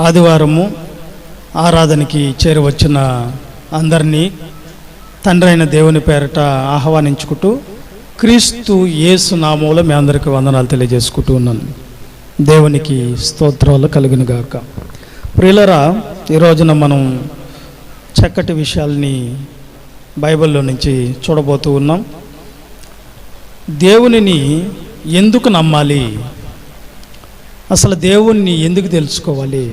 ఆదివారము ఆరాధనకి చేరువచ్చిన అందరినీ తండ్రి అయిన దేవుని పేరట ఆహ్వానించుకుంటూ క్రీస్తు యేసు నామములో మీ అందరికీ వందనాలు తెలియజేసుకుంటూ ఉన్నాను. దేవునికి స్తోత్రాలు కలుగును గాక. ప్రియులరా, ఈ రోజున మనం చక్కటి విషయాల్ని బైబిల్లో నుంచి చూడబోతూ ఉన్నాం. దేవునిని ఎందుకు నమ్మాలి, అసలు దేవుణ్ణి ఎందుకు తెలుసుకోవాలి,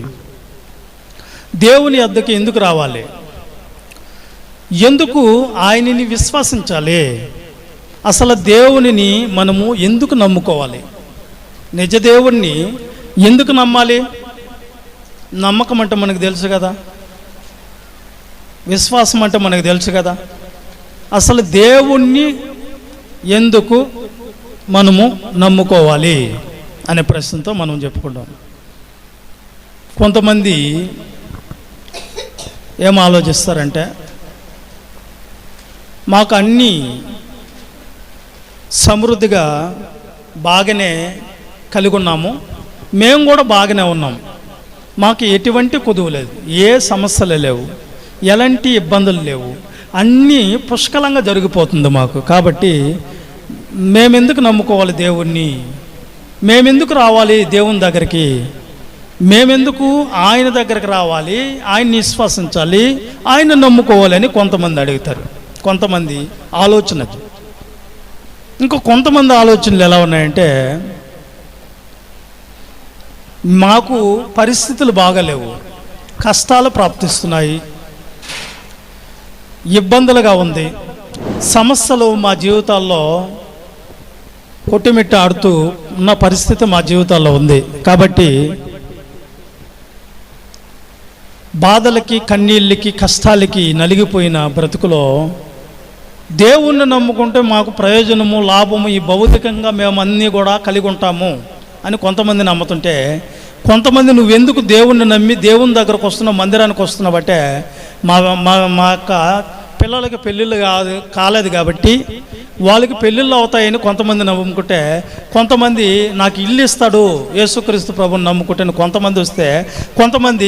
దేవుని వద్దకు ఎందుకు రావాలి, ఎందుకు ఆయనని విశ్వసించాలి, అసలు దేవునిని మనము ఎందుకు నమ్ముకోవాలి, నిజ దేవుణ్ణి ఎందుకు నమ్మాలి. నమ్మకం అంటే మనకు తెలుసు కదా, విశ్వాసం అంటే మనకు తెలుసు కదా. అసలు దేవుణ్ణి ఎందుకు మనము నమ్ముకోవాలి అనే ప్రశ్నతో మనం చెప్పుకుంటాం. కొంతమంది ఏం ఆలోచిస్తారంటే, మాకు అన్నీ సమృద్ధిగా బాగానే కలిగి ఉన్నాము, మేము కూడా బాగానే ఉన్నాం, మాకు ఎటువంటి కొదువు లేదు, ఏ సమస్యలు లేవు, ఎలాంటి ఇబ్బందులు లేవు, అన్నీ పుష్కలంగా జరిగిపోతుంది మాకు. కాబట్టి మేమెందుకు నమ్ముకోవాలి దేవుణ్ణి, మేమెందుకు రావాలి దేవుని దగ్గరికి, మేమెందుకు ఆయన దగ్గరికి రావాలి, ఆయన్ని విశ్వసించాలి, ఆయన నమ్ముకోవాలని కొంతమంది అడుగుతారు. కొంతమంది ఆలోచన. ఇంకో కొంతమంది ఆలోచనలు ఎలా ఉన్నాయంటే, మాకు పరిస్థితులు బాగాలేవు, కష్టాలు ప్రాప్తిస్తున్నాయి, ఇబ్బందులుగా ఉంది, సమస్యలు మా జీవితాల్లో కొట్టుమిట్ట ఆడుతూ ఉన్న పరిస్థితి మా జీవితాల్లో ఉంది. కాబట్టి బాధలకి, కన్నీళ్ళకి, కష్టాలకి నలిగిపోయిన బ్రతుకులో దేవుణ్ణి నమ్ముకుంటే మాకు ప్రయోజనము, లాభము, ఈ భౌతికంగా మేము అన్నీ కూడా కలిగి ఉంటాము అని కొంతమంది నమ్ముతుంటే, కొంతమంది నువ్వెందుకు దేవుణ్ణి నమ్మి దేవుని దగ్గరకు వస్తున్నావు, మందిరానికి వస్తున్నావు అంటే, మా యొక్క పిల్లలకి పెళ్ళిళ్ళు కాలేదు కాబట్టి వాళ్ళకి పెళ్ళిళ్ళు అవుతాయని కొంతమంది నమ్ముకుంటే, కొంతమంది నాకు ఇల్లు ఇస్తాడు యేసుక్రీస్తు ప్రభుని నమ్ముకుంటే కొంతమంది వస్తే, కొంతమంది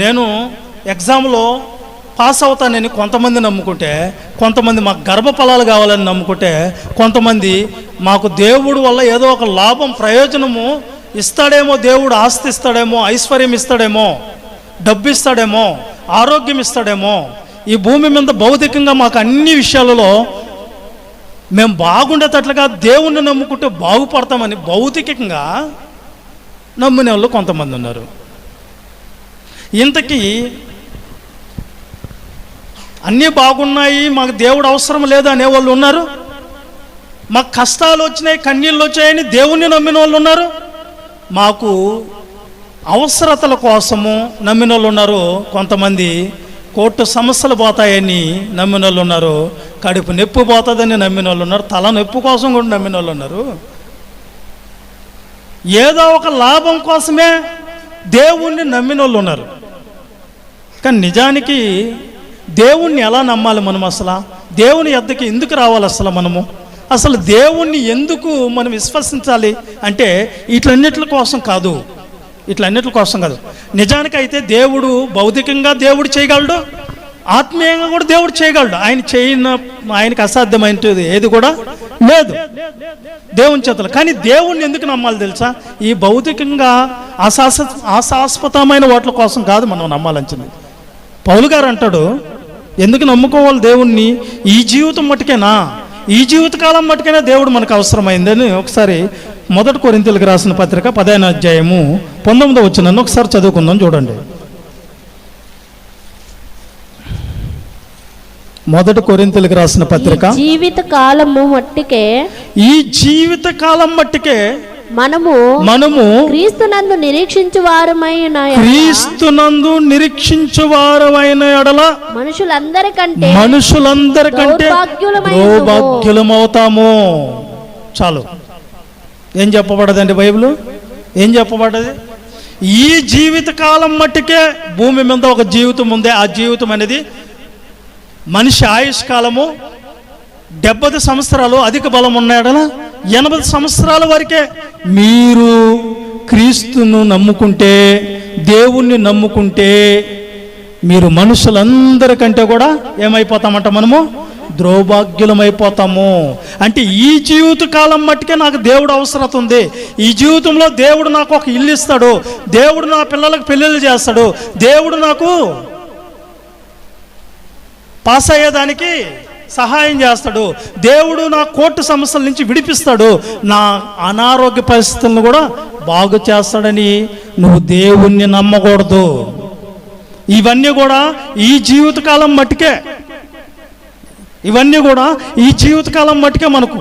నేను ఎగ్జామ్లో పాస్ అవుతానని కొంతమంది నమ్ముకుంటే, కొంతమంది మాకు గర్భఫలాలు కావాలని నమ్ముకుంటే, కొంతమంది మాకు దేవుడు వల్ల ఏదో ఒక లాభం, ప్రయోజనము ఇస్తాడేమో, దేవుడు ఆస్తి ఇస్తాడేమో, ఐశ్వర్యం ఇస్తాడేమో, డబ్బు ఇస్తాడేమో, ఆరోగ్యం ఇస్తాడేమో, ఈ భూమి మీద భౌతికంగా మాకు అన్ని విషయాలలో మేము బాగుండేటట్లుగా దేవుణ్ణి నమ్ముకుంటే బాగుపడతామని భౌతికంగా నమ్మిన వాళ్ళు కొంతమంది ఉన్నారు. ఇంతకీ అన్నీ బాగున్నాయి, మాకు దేవుడు అవసరం లేదు అనేవాళ్ళు ఉన్నారు. మాకు కష్టాలు వచ్చినాయి, కన్నీళ్ళు వచ్చాయని దేవుణ్ణి నమ్మిన వాళ్ళు ఉన్నారు. మాకు అవసరతల కోసము నమ్మిన వాళ్ళు ఉన్నారు. కొంతమంది కోర్టు సమస్యలు పోతాయని నమ్మిన వాళ్ళు ఉన్నారు. కడుపు నొప్పి పోతుందని నమ్మిన వాళ్ళు ఉన్నారు. తల నొప్పి కోసం కూడా నమ్మిన వాళ్ళు ఉన్నారు. ఏదో ఒక లాభం కోసమే దేవుణ్ణి నమ్మిన వాళ్ళు ఉన్నారు. కానీ నిజానికి దేవుణ్ణి ఎలా నమ్మాలి మనం, అసలు దేవుని యొద్దకి ఎందుకు రావాలి, అసలు దేవుణ్ణి ఎందుకు మనం విశ్వసించాలి అంటే ఇట్లన్నిటి కోసం కాదు, ఇట్లన్నిటి కోసం కాదు. నిజానికి అయితే దేవుడు భౌతికంగా దేవుడు చేయగలడు, ఆత్మీయంగా కూడా దేవుడు చేయగలడు. ఆయనకి అసాధ్యమైనది ఏది కూడా లేదు దేవుని చేతులు. కానీ దేవుణ్ణి ఎందుకు నమ్మాలి తెలుసా? ఈ భౌతికంగా ఆశాస్పదమైన వాటి కోసం కాదు మనం నమ్మాలంచింది. పౌలు గారు అంటాడు, ఎందుకు నమ్ముకోవాలి దేవుణ్ణి? ఈ జీవితం మట్టుకేనా, ఈ జీవితకాలం మట్టుకైనా దేవుడు మనకు అవసరమైందని ఒకసారి 1 కొరింథీయులకు రాసిన పత్రిక 15వ అధ్యాయము 19వ వచనాన్ని ఒకసారి చదువుకుందాం. చూడండి. 1 కొరింథీయులకు రాసిన పత్రిక, ఈ జీవిత కాలం మట్టికే మనము క్రీస్తునందు నిరీక్షించువారమైన ఎడల మనుషులందరికంటే దౌర్భాగ్యులమవుతాము. చాలు. ఏం చెప్పబడదండి బైబిల్? ఏం చెప్పబడ్డది? ఈ జీవిత కాలం మట్టుకే భూమి మీద ఒక జీవితం ఉంది. ఆ జీవితం అనేది మనిషి ఆయుష్ కాలము 70 సంవత్సరాలు, అధిక బలం ఉన్నాడన 80 సంవత్సరాల వరకే. మీరు క్రీస్తును నమ్ముకుంటే దేవుణ్ణి నమ్ముకుంటే మీరు మనుషులందరికంటే కూడా ఏమైపోతామంట, మనము ద్రౌభాగ్యులమైపోతాము. అంటే ఈ జీవితకాలం మట్టుకే నాకు దేవుడు అవసరత ఉంది. ఈ జీవితంలో దేవుడు నాకు ఒక ఇల్లు ఇస్తాడు, దేవుడు నా పిల్లలకు పెళ్ళిళ్ళు చేస్తాడు, దేవుడు నాకు పాస్ అయ్యేదానికి సహాయం చేస్తాడు, దేవుడు నా కోర్టు సమస్యల నుంచి విడిపిస్తాడు, నా అనారోగ్య పరిస్థితులను కూడా బాగు చేస్తాడని నువ్వు దేవుణ్ణి నమ్మకూడదు. ఇవన్నీ కూడా ఈ జీవితకాలం మట్టుకే, ఇవన్నీ కూడా ఈ జీవితకాలం మట్టుకే. మనకు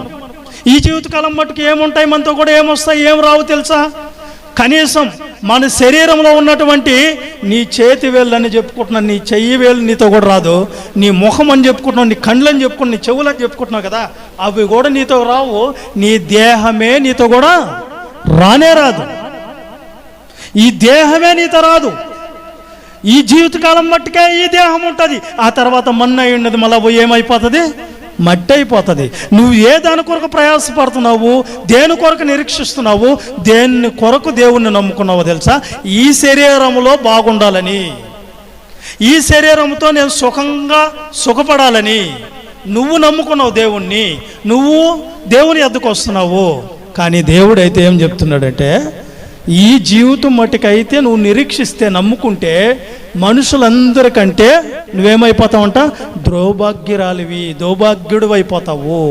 ఈ జీవితకాలం మట్టుకు ఏముంటాయి, మనతో కూడా ఏమొస్తాయి, ఏం రావు తెలుసా? కనీసం మన శరీరంలో ఉన్నటువంటి నీ చేతి వేళ్ళు అని చెప్పుకుంటున్నావు, నీ చెయ్యి వేలు నీతో కూడా రాదు, నీ ముఖం అని చెప్పుకుంటున్నావు, నీ కళ్ళు అని చెప్పుకుంటున్నావు, నీ చెవులు అని చెప్పుకుంటున్నావు కదా, అవి కూడా నీతో రావు. నీ దేహమే నీతో కూడా రానే రాదు. ఈ దేహమే నీతో రాదు. ఈ జీవితకాలం మట్టుకే ఈ దేహం ఉంటుంది. ఆ తర్వాత మన్ను అయి ఉన్నది మళ్ళీ ఏమైపోతుంది, మట్టి అయిపోతుంది. నువ్వు ఏ దాని కొరకు ప్రయాసపడుతున్నావు, దేని కొరకు నిరీక్షిస్తున్నావు, దేని కొరకు దేవుణ్ణి నమ్ముకున్నావో తెలుసా? ఈ శరీరంలో బాగుండాలని, ఈ శరీరంతో నేను సుఖపడాలని నువ్వు నమ్ముకున్నావు దేవుణ్ణి, నువ్వు దేవుని ఎద్దుకు వస్తున్నావు. కానీ దేవుడు అయితే ఏం చెప్తున్నాడంటే, ఈ జీవితం మట్టుకైతే నువ్వు నిరీక్షిస్తే, నమ్ముకుంటే మనుషులందరికంటే నువ్వేమైపోతావంట, దౌర్భాగ్యురాలివి, దౌర్భాగ్యుడు అయిపోతావు.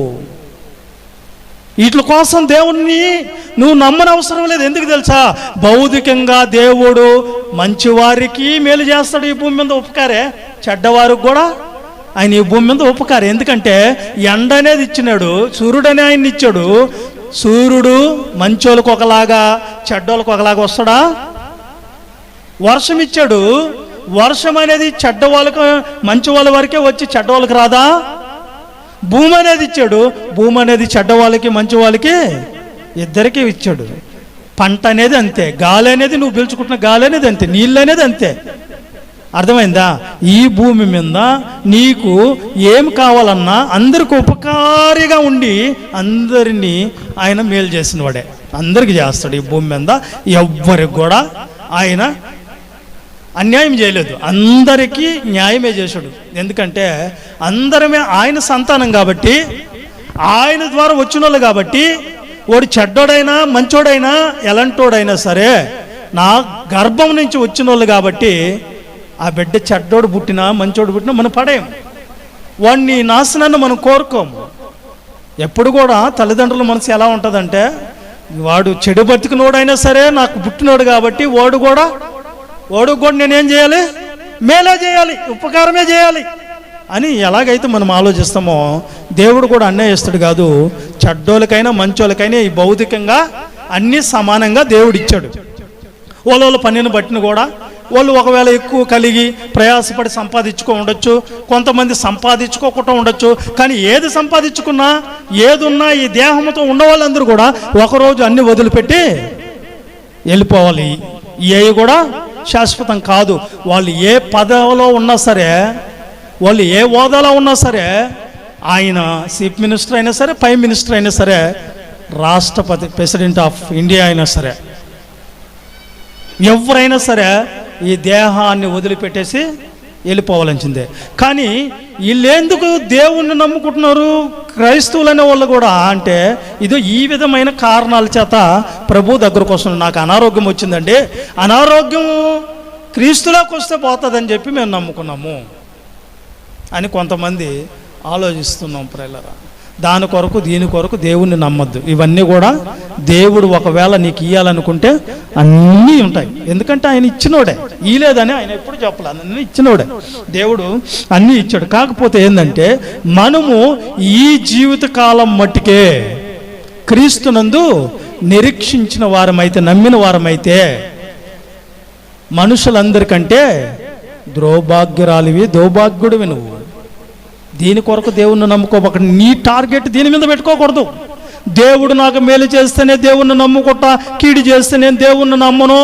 వీటి కోసం దేవుణ్ణి నువ్వు నమ్మని అవసరం లేదు. ఎందుకు తెలుసా? భౌతికంగా దేవుడు మంచివారికి మేలు చేస్తాడు. ఈ భూమి మీద ఉపకారే, చెడ్డవారికి కూడా ఆయన ఈ భూమి మీద ఉపకారే. ఎందుకంటే ఎండ అనేది ఇచ్చినాడు, సూర్యుడనే ఆయన ఇచ్చాడు. సూర్యుడు మంచోళ్ళకి ఒకలాగా చెడ్డోళ్ళకి ఒకలాగా వస్తాడా? వర్షం ఇచ్చాడు, వర్షం అనేది చెడ్డ వాళ్ళకి మంచి వాళ్ళ వరకే వచ్చి చెడ్డ వాళ్ళకి రాదా? భూమి అనేది ఇచ్చాడు, భూమి అనేది చెడ్డ వాళ్ళకి మంచి వాళ్ళకి ఇద్దరికీ ఇచ్చాడు. పంట అనేది అంతే, గాలి అనేది నువ్వు పీల్చుకుంటున్న గాలి అనేది అంతే, నీళ్ళు అనేది అంతే. అర్థమైందా? ఈ భూమి మీద నీకు ఏం కావాలన్నా అందరికి ఉపకారిగా ఉండి అందరినీ ఆయన మేలు చేసిన వాడే, అందరికి చేస్తాడు. ఈ భూమి మీద ఎవ్వరికి కూడా ఆయన అన్యాయం చేయలేదు, అందరికీ న్యాయమే చేశాడు. ఎందుకంటే అందరమే ఆయన సంతానం కాబట్టి, ఆయన ద్వారా వచ్చిన వాళ్ళు కాబట్టి, వాడు చెడ్డోడైనా మంచోడైనా ఎలాంటోడైనా సరే నా గర్భం నుంచి వచ్చిన వాళ్ళు కాబట్టి, ఆ బిడ్డ చెడ్డోడు పుట్టినా మంచోడు పుట్టినా మనం పడేయం, వాడిని నాశనాన్ని మనం కోరుకోము. ఎప్పుడు కూడా తల్లిదండ్రుల మనసు ఎలా ఉంటుందంటే, వాడు చెడు బతికినోడైనా సరే నాకు పుట్టినోడు కాబట్టి వాడు కూడా నేనేం చేయాలి, మేలే చేయాలి, ఉపకారమే చేయాలి అని ఎలాగైతే మనం ఆలోచిస్తామో దేవుడు కూడా అన్యాయస్తుడు కాదు. చెడ్డోళ్ళకైనా మంచోళ్ళకైనా ఈ భౌతికంగా అన్నీ సమానంగా దేవుడు ఇచ్చాడు. వాళ్ళ పనిని బట్టిన కూడా వాళ్ళు ఒకవేళ ఎక్కువ కలిగి ప్రయాసపడి సంపాదించుకో ఉండొచ్చు, కొంతమంది సంపాదించుకోకుండా ఉండొచ్చు. కానీ ఏది సంపాదించుకున్నా ఏదున్నా ఈ దేహంతో ఉన్న వాళ్ళందరూ కూడా ఒకరోజు అన్ని వదిలిపెట్టి వెళ్ళిపోవాలి. ఏవి కూడా శాశ్వతం కాదు. వాళ్ళు ఏ పదవిలో ఉన్నా సరే, వాళ్ళు ఏ హోదాలో ఉన్నా సరే, ఆయన చీఫ్ మినిస్టర్ అయినా సరే, ప్రైమ్ మినిస్టర్ అయినా సరే, రాష్ట్రపతి ప్రెసిడెంట్ ఆఫ్ ఇండియా అయినా సరే, ఎవరైనా సరే ఈ దేహాన్ని వదిలిపెట్టేసి వెళ్ళిపోవాల్సిందే. కానీ వీళ్ళెందుకు దేవుణ్ణి నమ్ముకుంటున్నారు క్రైస్తవులనే వాళ్ళు కూడా అంటే, ఇదో ఈ విధమైన కారణాల చేత ప్రభు దగ్గరకు వస్తున్నాడు. నాకు అనారోగ్యం వచ్చిందండి, అనారోగ్యం క్రీస్తులోకి వస్తే పోతుందని చెప్పి మేము నమ్ముకున్నాము అని కొంతమంది ఆలోచిస్తున్నాం ప్రియులారా. దాని కొరకు దీని కొరకు దేవుణ్ణి నమ్మద్దు. ఇవన్నీ కూడా దేవుడు ఒకవేళ నీకు ఇవ్వాలనుకుంటే అన్నీ ఉంటాయి. ఎందుకంటే ఆయన ఇచ్చినోడే, ఇలేదని ఆయన ఎప్పుడు చెప్పలేదు, అన్నీ ఇచ్చినోడే. దేవుడు అన్నీ ఇచ్చాడు. కాకపోతే ఏంటంటే మనము ఈ జీవితకాలం మట్టుకే క్రీస్తునందు నిరీక్షించిన వారమైతే, నమ్మిన వారమైతే మనుషులందరికంటే దౌర్భాగ్యురాలివి, దౌర్భాగ్యుడివి నువ్వు. దీని కొరకు దేవుణ్ణి నమ్ముకోబోకండి. నీ టార్గెట్ దీని మీద పెట్టుకోకూడదు. దేవుడు నాకు మేలు చేస్తేనే దేవుణ్ణి నమ్ముకుంటా, కీడు చేస్తే నేను దేవుణ్ణి నమ్మను,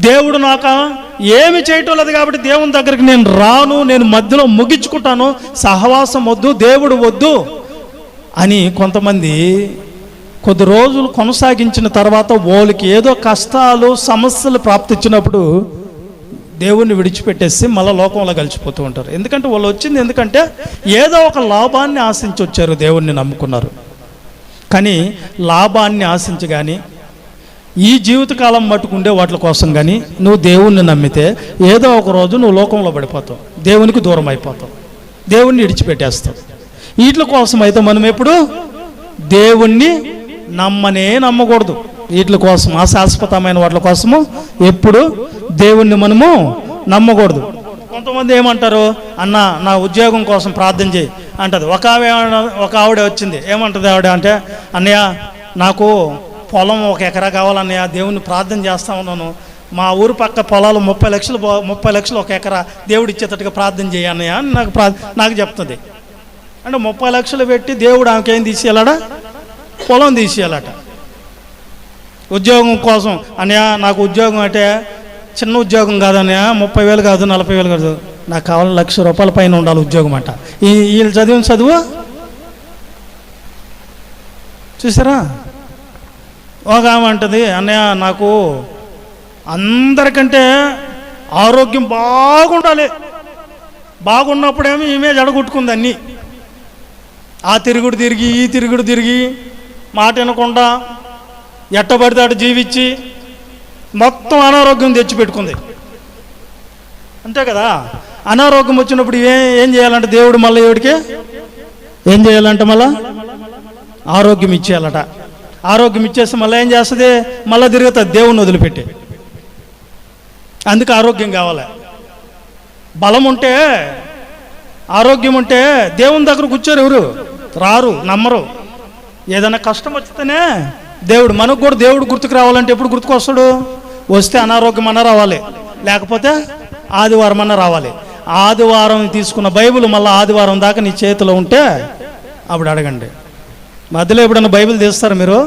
దేవుడు నాకు ఏమి చేయటం లేదు కాబట్టి దేవుని దగ్గరికి నేను రాను, నేను మధ్యలో ముగించుకుంటాను, సహవాసం వద్దు, దేవుడు వద్దు అని కొంతమంది కొద్ది రోజులు కొనసాగించిన తర్వాత వాళ్ళకి ఏదో కష్టాలు సమస్యలు ప్రాప్తించినప్పుడు దేవుణ్ణి విడిచిపెట్టేసి మళ్ళీ లోకంలో కలిసిపోతూ ఉంటారు. ఎందుకంటే వాళ్ళు వచ్చింది ఎందుకంటే ఏదో ఒక లాభాన్ని ఆశించి వచ్చారు, దేవుణ్ణి నమ్ముకున్నారు. కానీ లాభాన్ని ఆశించి కానీ ఈ జీవితకాలం మట్టుకుండే వాటి కోసం కానీ నువ్వు దేవుణ్ణి నమ్మితే ఏదో ఒక రోజు నువ్వు లోకంలో పడిపోతావు, దేవునికి దూరం అయిపోతావు, దేవుణ్ణి విడిచిపెట్టేస్తావు. వీటి కోసం అయితే మనం ఎప్పుడు దేవుణ్ణి నమ్మకూడదు. వీటి కోసం అశాశ్వతమైన వాటి కోసము ఎప్పుడు దేవుణ్ణి మనము నమ్మకూడదు. కొంతమంది ఏమంటారు, అన్న నా ఉద్యోగం కోసం ప్రార్థన చేయి అంటది. ఒక ఆవిడ వచ్చింది, ఏమంటుంది ఆవిడ అంటే, అన్నయ్య నాకు పొలం 1 ఎకరా కావాలన్నయ్య, దేవుణ్ణి ప్రార్థన చేస్తా ఉన్నాను, మా ఊరు పక్క పొలాలు 30 లక్షలు 1 ఎకరా దేవుడు ఇచ్చేటట్టుగా ప్రార్థన చేయి అన్నయ్య అని నాకు చెప్తుంది. అంటే 30 లక్షలు పెట్టి దేవుడు ఆమెకేం తీసేయాలడా, పొలం తీసేయాలట. ఉద్యోగం కోసం అన్నయ్య నాకు ఉద్యోగం అంటే చిన్న ఉద్యోగం కాదన్నయ్య, 30,000 కాదు 40,000 కాదు, నాకు కావాలని ₹1,00,000 పైన ఉండాలి ఉద్యోగం అంట. వీళ్ళు చదివిన చదువు చూసారా. ఒక ఆమె అంటది, అన్నయ్య నాకు అందరికంటే ఆరోగ్యం బాగుండాలి, బాగున్నప్పుడేమో ఈమె జడగొట్టుకుంది అన్నీ. ఆ తిరుగుడు తిరిగి ఈ తిరుగుడు తిరిగి మాట వినకుండా ఎట్టబడితే అటు జీవించి మొత్తం అనారోగ్యం తెచ్చిపెట్టుకుంది. అంతే కదా. అనారోగ్యం వచ్చినప్పుడు ఏం చేయాలంటే దేవుడు మళ్ళీ ఎవడికి ఏం చేయాలంటే మళ్ళా ఆరోగ్యం ఇచ్చేయాలట. ఆరోగ్యం ఇచ్చేసి మళ్ళీ ఏం చేస్తుంది, మళ్ళీ తిరుగుతుంది దేవుణ్ణి వదిలిపెట్టి. అందుకే ఆరోగ్యం కావాలి. బలం ఉంటే ఆరోగ్యం ఉంటే దేవుని దగ్గర కూర్చోరు, ఎవరు రారు, నమ్మరు. ఏదైనా కష్టం వచ్చితేనే దేవుడు, మనకు కూడా దేవుడు గుర్తుకు రావాలంటే ఎప్పుడు గుర్తుకు వస్తాడు, వస్తే అనారోగ్యం అన్న రావాలి, లేకపోతే ఆదివారం అన్న రావాలి. ఆదివారం తీసుకున్న బైబిల్ మళ్ళీ ఆదివారం దాకా నీ చేతిలో ఉంటే అప్పుడు అడగండి. మధ్యలో ఎప్పుడన్నా బైబిల్ తీస్తారు మీరు?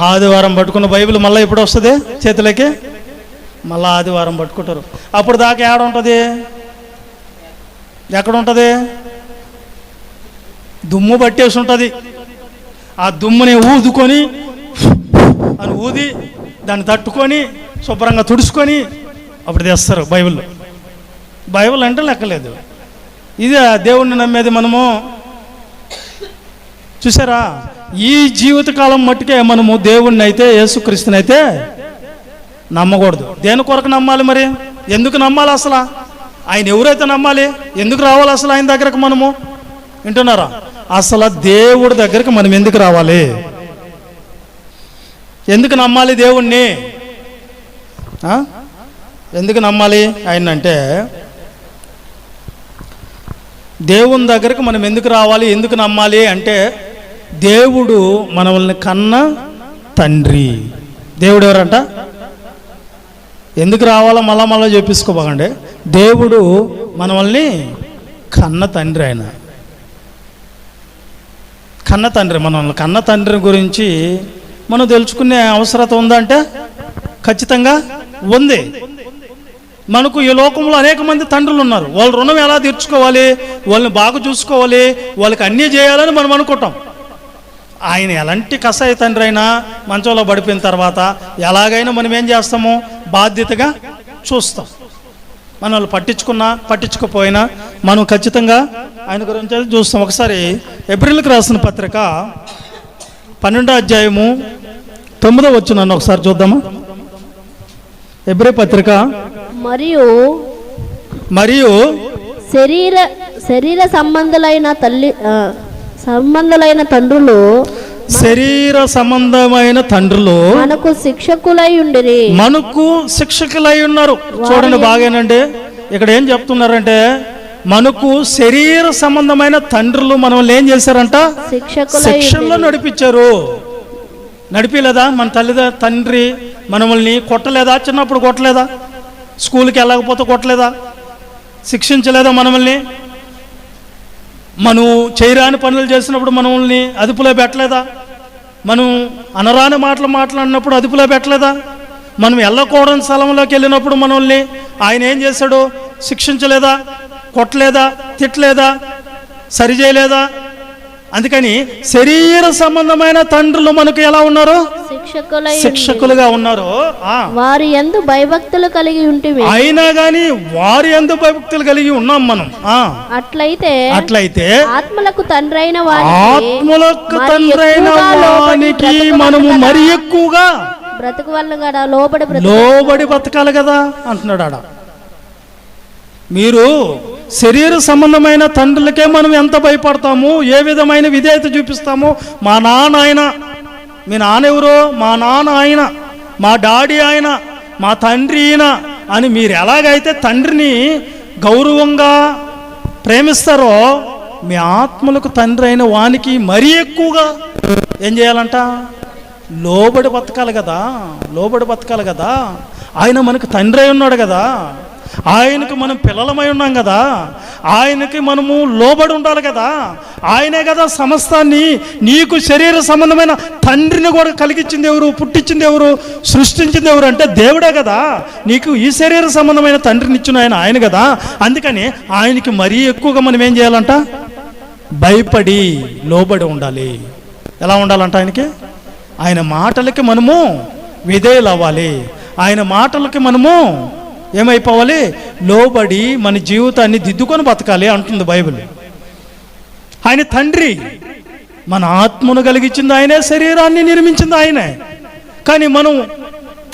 ఆదివారం పట్టుకున్న బైబిల్ మళ్ళీ ఎప్పుడు వస్తుంది చేతిలోకి? మళ్ళీ ఆదివారం పట్టుకుంటారు. అప్పుడు దాకా ఏడ ఉంటుంది, ఎక్కడ ఉంటుంది? దుమ్ము పట్టేసి ఉంటుంది. ఆ దుమ్ముని ఊదుకొని అని ఊది దాన్ని తట్టుకొని శుభ్రంగా తుడుచుకొని అప్పుడు తెస్తారు బైబిల్. బైబిల్ అంటే లెక్కలేదు. ఇది దేవుణ్ణి నమ్మేది మనము. చూసారా, ఈ జీవితకాలం మట్టుకే మనము దేవుణ్ణి అయితే యేసుక్రీస్తుని అయితే నమ్మకూడదు. దేని కొరకు నమ్మాలి మరి? ఎందుకు నమ్మాలి అసలు? ఆయన ఎవరైతే నమ్మాలి? ఎందుకు రావాలి అసలు ఆయన దగ్గరకు మనము? వింటున్నారా? అసలు దేవుడి దగ్గరికి మనం ఎందుకు రావాలి? ఎందుకు నమ్మాలి దేవుణ్ణి? ఎందుకు నమ్మాలి ఆయన అంటే, దేవుని దగ్గరకు మనం ఎందుకు రావాలి, ఎందుకు నమ్మాలి అంటే, దేవుడు మనల్ని కన్న తండ్రి. దేవుడు ఎవరంట? ఎందుకు రావాలో మళ్ళా చెప్పేసుకోబాగండి. దేవుడు మనల్ని కన్న తండ్రి. ఆయన కన్న తండ్రి. మనల్ని కన్న తండ్రి గురించి మనం తెలుసుకునే అవసరత ఉందా అంటే ఖచ్చితంగా ఉంది. మనకు ఈ లోకంలో అనేక మంది తండ్రులు ఉన్నారు. వాళ్ళ రుణం ఎలా తీర్చుకోవాలి, వాళ్ళని బాగా చూసుకోవాలి, వాళ్ళకి అన్నీ చేయాలని మనం అనుకుంటాం. ఆయన ఎలాంటి కసాయ తండ్రి అయినా మంచంలో పడిపోయిన తర్వాత ఎలాగైనా మనం ఏం చేస్తాము, బాధ్యతగా చూస్తాం. మనల్ని పట్టించుకున్నా పట్టించుకోపోయినా మనం ఖచ్చితంగా ఆయన గురించి చూస్తాం. ఒకసారి ఏప్రిల్కి రాసిన పత్రిక 12వ అధ్యాయము 9వ వచనం ఒకసారి చూద్దామా. ఎబ్రీ పత్రిక మరియు శరీర సంబంధులైన తండ్రులు శరీర సంబంధమైన తండ్రులు మనకు శిక్షకులై ఉండిరి. మనకు శిక్షకులై ఉన్నారు. చూడండి బాగానండి, ఇక్కడ ఏం చెప్తున్నారంటే, మనకు శరీర సంబంధమైన తండ్రులు మనల్ని ఏం చేశారంట? శిక్షల్లో నడిపించారు. నడిపిలేదా? మన తండ్రి మనల్ని కొట్టలేదా? చిన్నప్పుడు కొట్టలేదా? స్కూల్కి వెళ్ళకపోతే కొట్టలేదా? శిక్షించలేదా మనల్ని? మనం చేయరాని పనులు చేసినప్పుడు మనల్ని అదుపులో పెట్టలేదా? మనం అనరాని మాటలు మాట్లాడినప్పుడు అదుపులో పెట్టలేదా? మనం వెళ్ళకూడని స్థలంలోకి వెళ్ళినప్పుడు మనల్ని ఆయన ఏం చేశాడు? శిక్షించలేదా? కొట్టలేదా? తిట్టలేదా? సరిచేయలేదా? అందుకని శరీర సంబంధమైన తండ్రులు మనకు ఎలా ఉన్నారు? శిక్షకులుగా ఉన్నారు. వారి యందు భయభక్తులు కలిగి ఉంటివి. అయినా గాని వారి యందు భయభక్తులు కలిగి ఉన్నాం మనం. అట్లయితే ఆత్మలకు తండ్రైన వానికి మనము మరి ఎక్కువగా బ్రతుకు వల్ల లోబడి బతకాలి కదా అంటున్నాడు ఆడ. మీరు శరీర సంబంధమైన తండ్రులకే మనం ఎంత భయపడతాము, ఏ విధమైన విధేయత చూపిస్తాము. మా నాన్న ఆయన, మీ నాన్న ఎవరో? మా నాన్న ఆయన, మా డాడీ ఆయన, మా తండ్రి ఈయన అని మీరు ఎలాగైతే తండ్రిని గౌరవంగా ప్రేమిస్తారో మీ ఆత్మలకు తండ్రి అయిన వానికి మరీ ఎక్కువగా ఏం చేయాలంట? లోబడి బతకాలి కదా, లోబడి బతకాలి కదా. ఆయన మనకు తండ్రి అయి ఉన్నాడు కదా, ఆయనకు మనం పిల్లలమై ఉన్నాం కదా, ఆయనకి మనము లోబడి ఉండాలి కదా. ఆయనే కదా సమస్తాన్ని, నీకు శరీర సంబంధమైన తండ్రిని కూడా కలిగించింది ఎవరు, పుట్టించింది ఎవరు, సృష్టించింది ఎవరు అంటే దేవుడే కదా. నీకు ఈ శరీర సంబంధమైన తండ్రిని ఇచ్చిన ఆయన కదా. అందుకని ఆయనకి మరీ ఎక్కువగా మనం ఏం చేయాలంట? భయపడి లోబడి ఉండాలి. ఎలా ఉండాలంట? ఆయన మాటలకి మనము విధేయులు అవ్వాలి. ఆయన మాటలకి మనము ఏమైపోవాలి? లోబడి మన జీవితాన్ని దిద్దుకొని బతకాలి అంటుంది బైబిల్. ఆయన తండ్రి, మన ఆత్మను కలిగించింది ఆయనే, శరీరాన్ని నిర్మించింది ఆయనే. కానీ మనం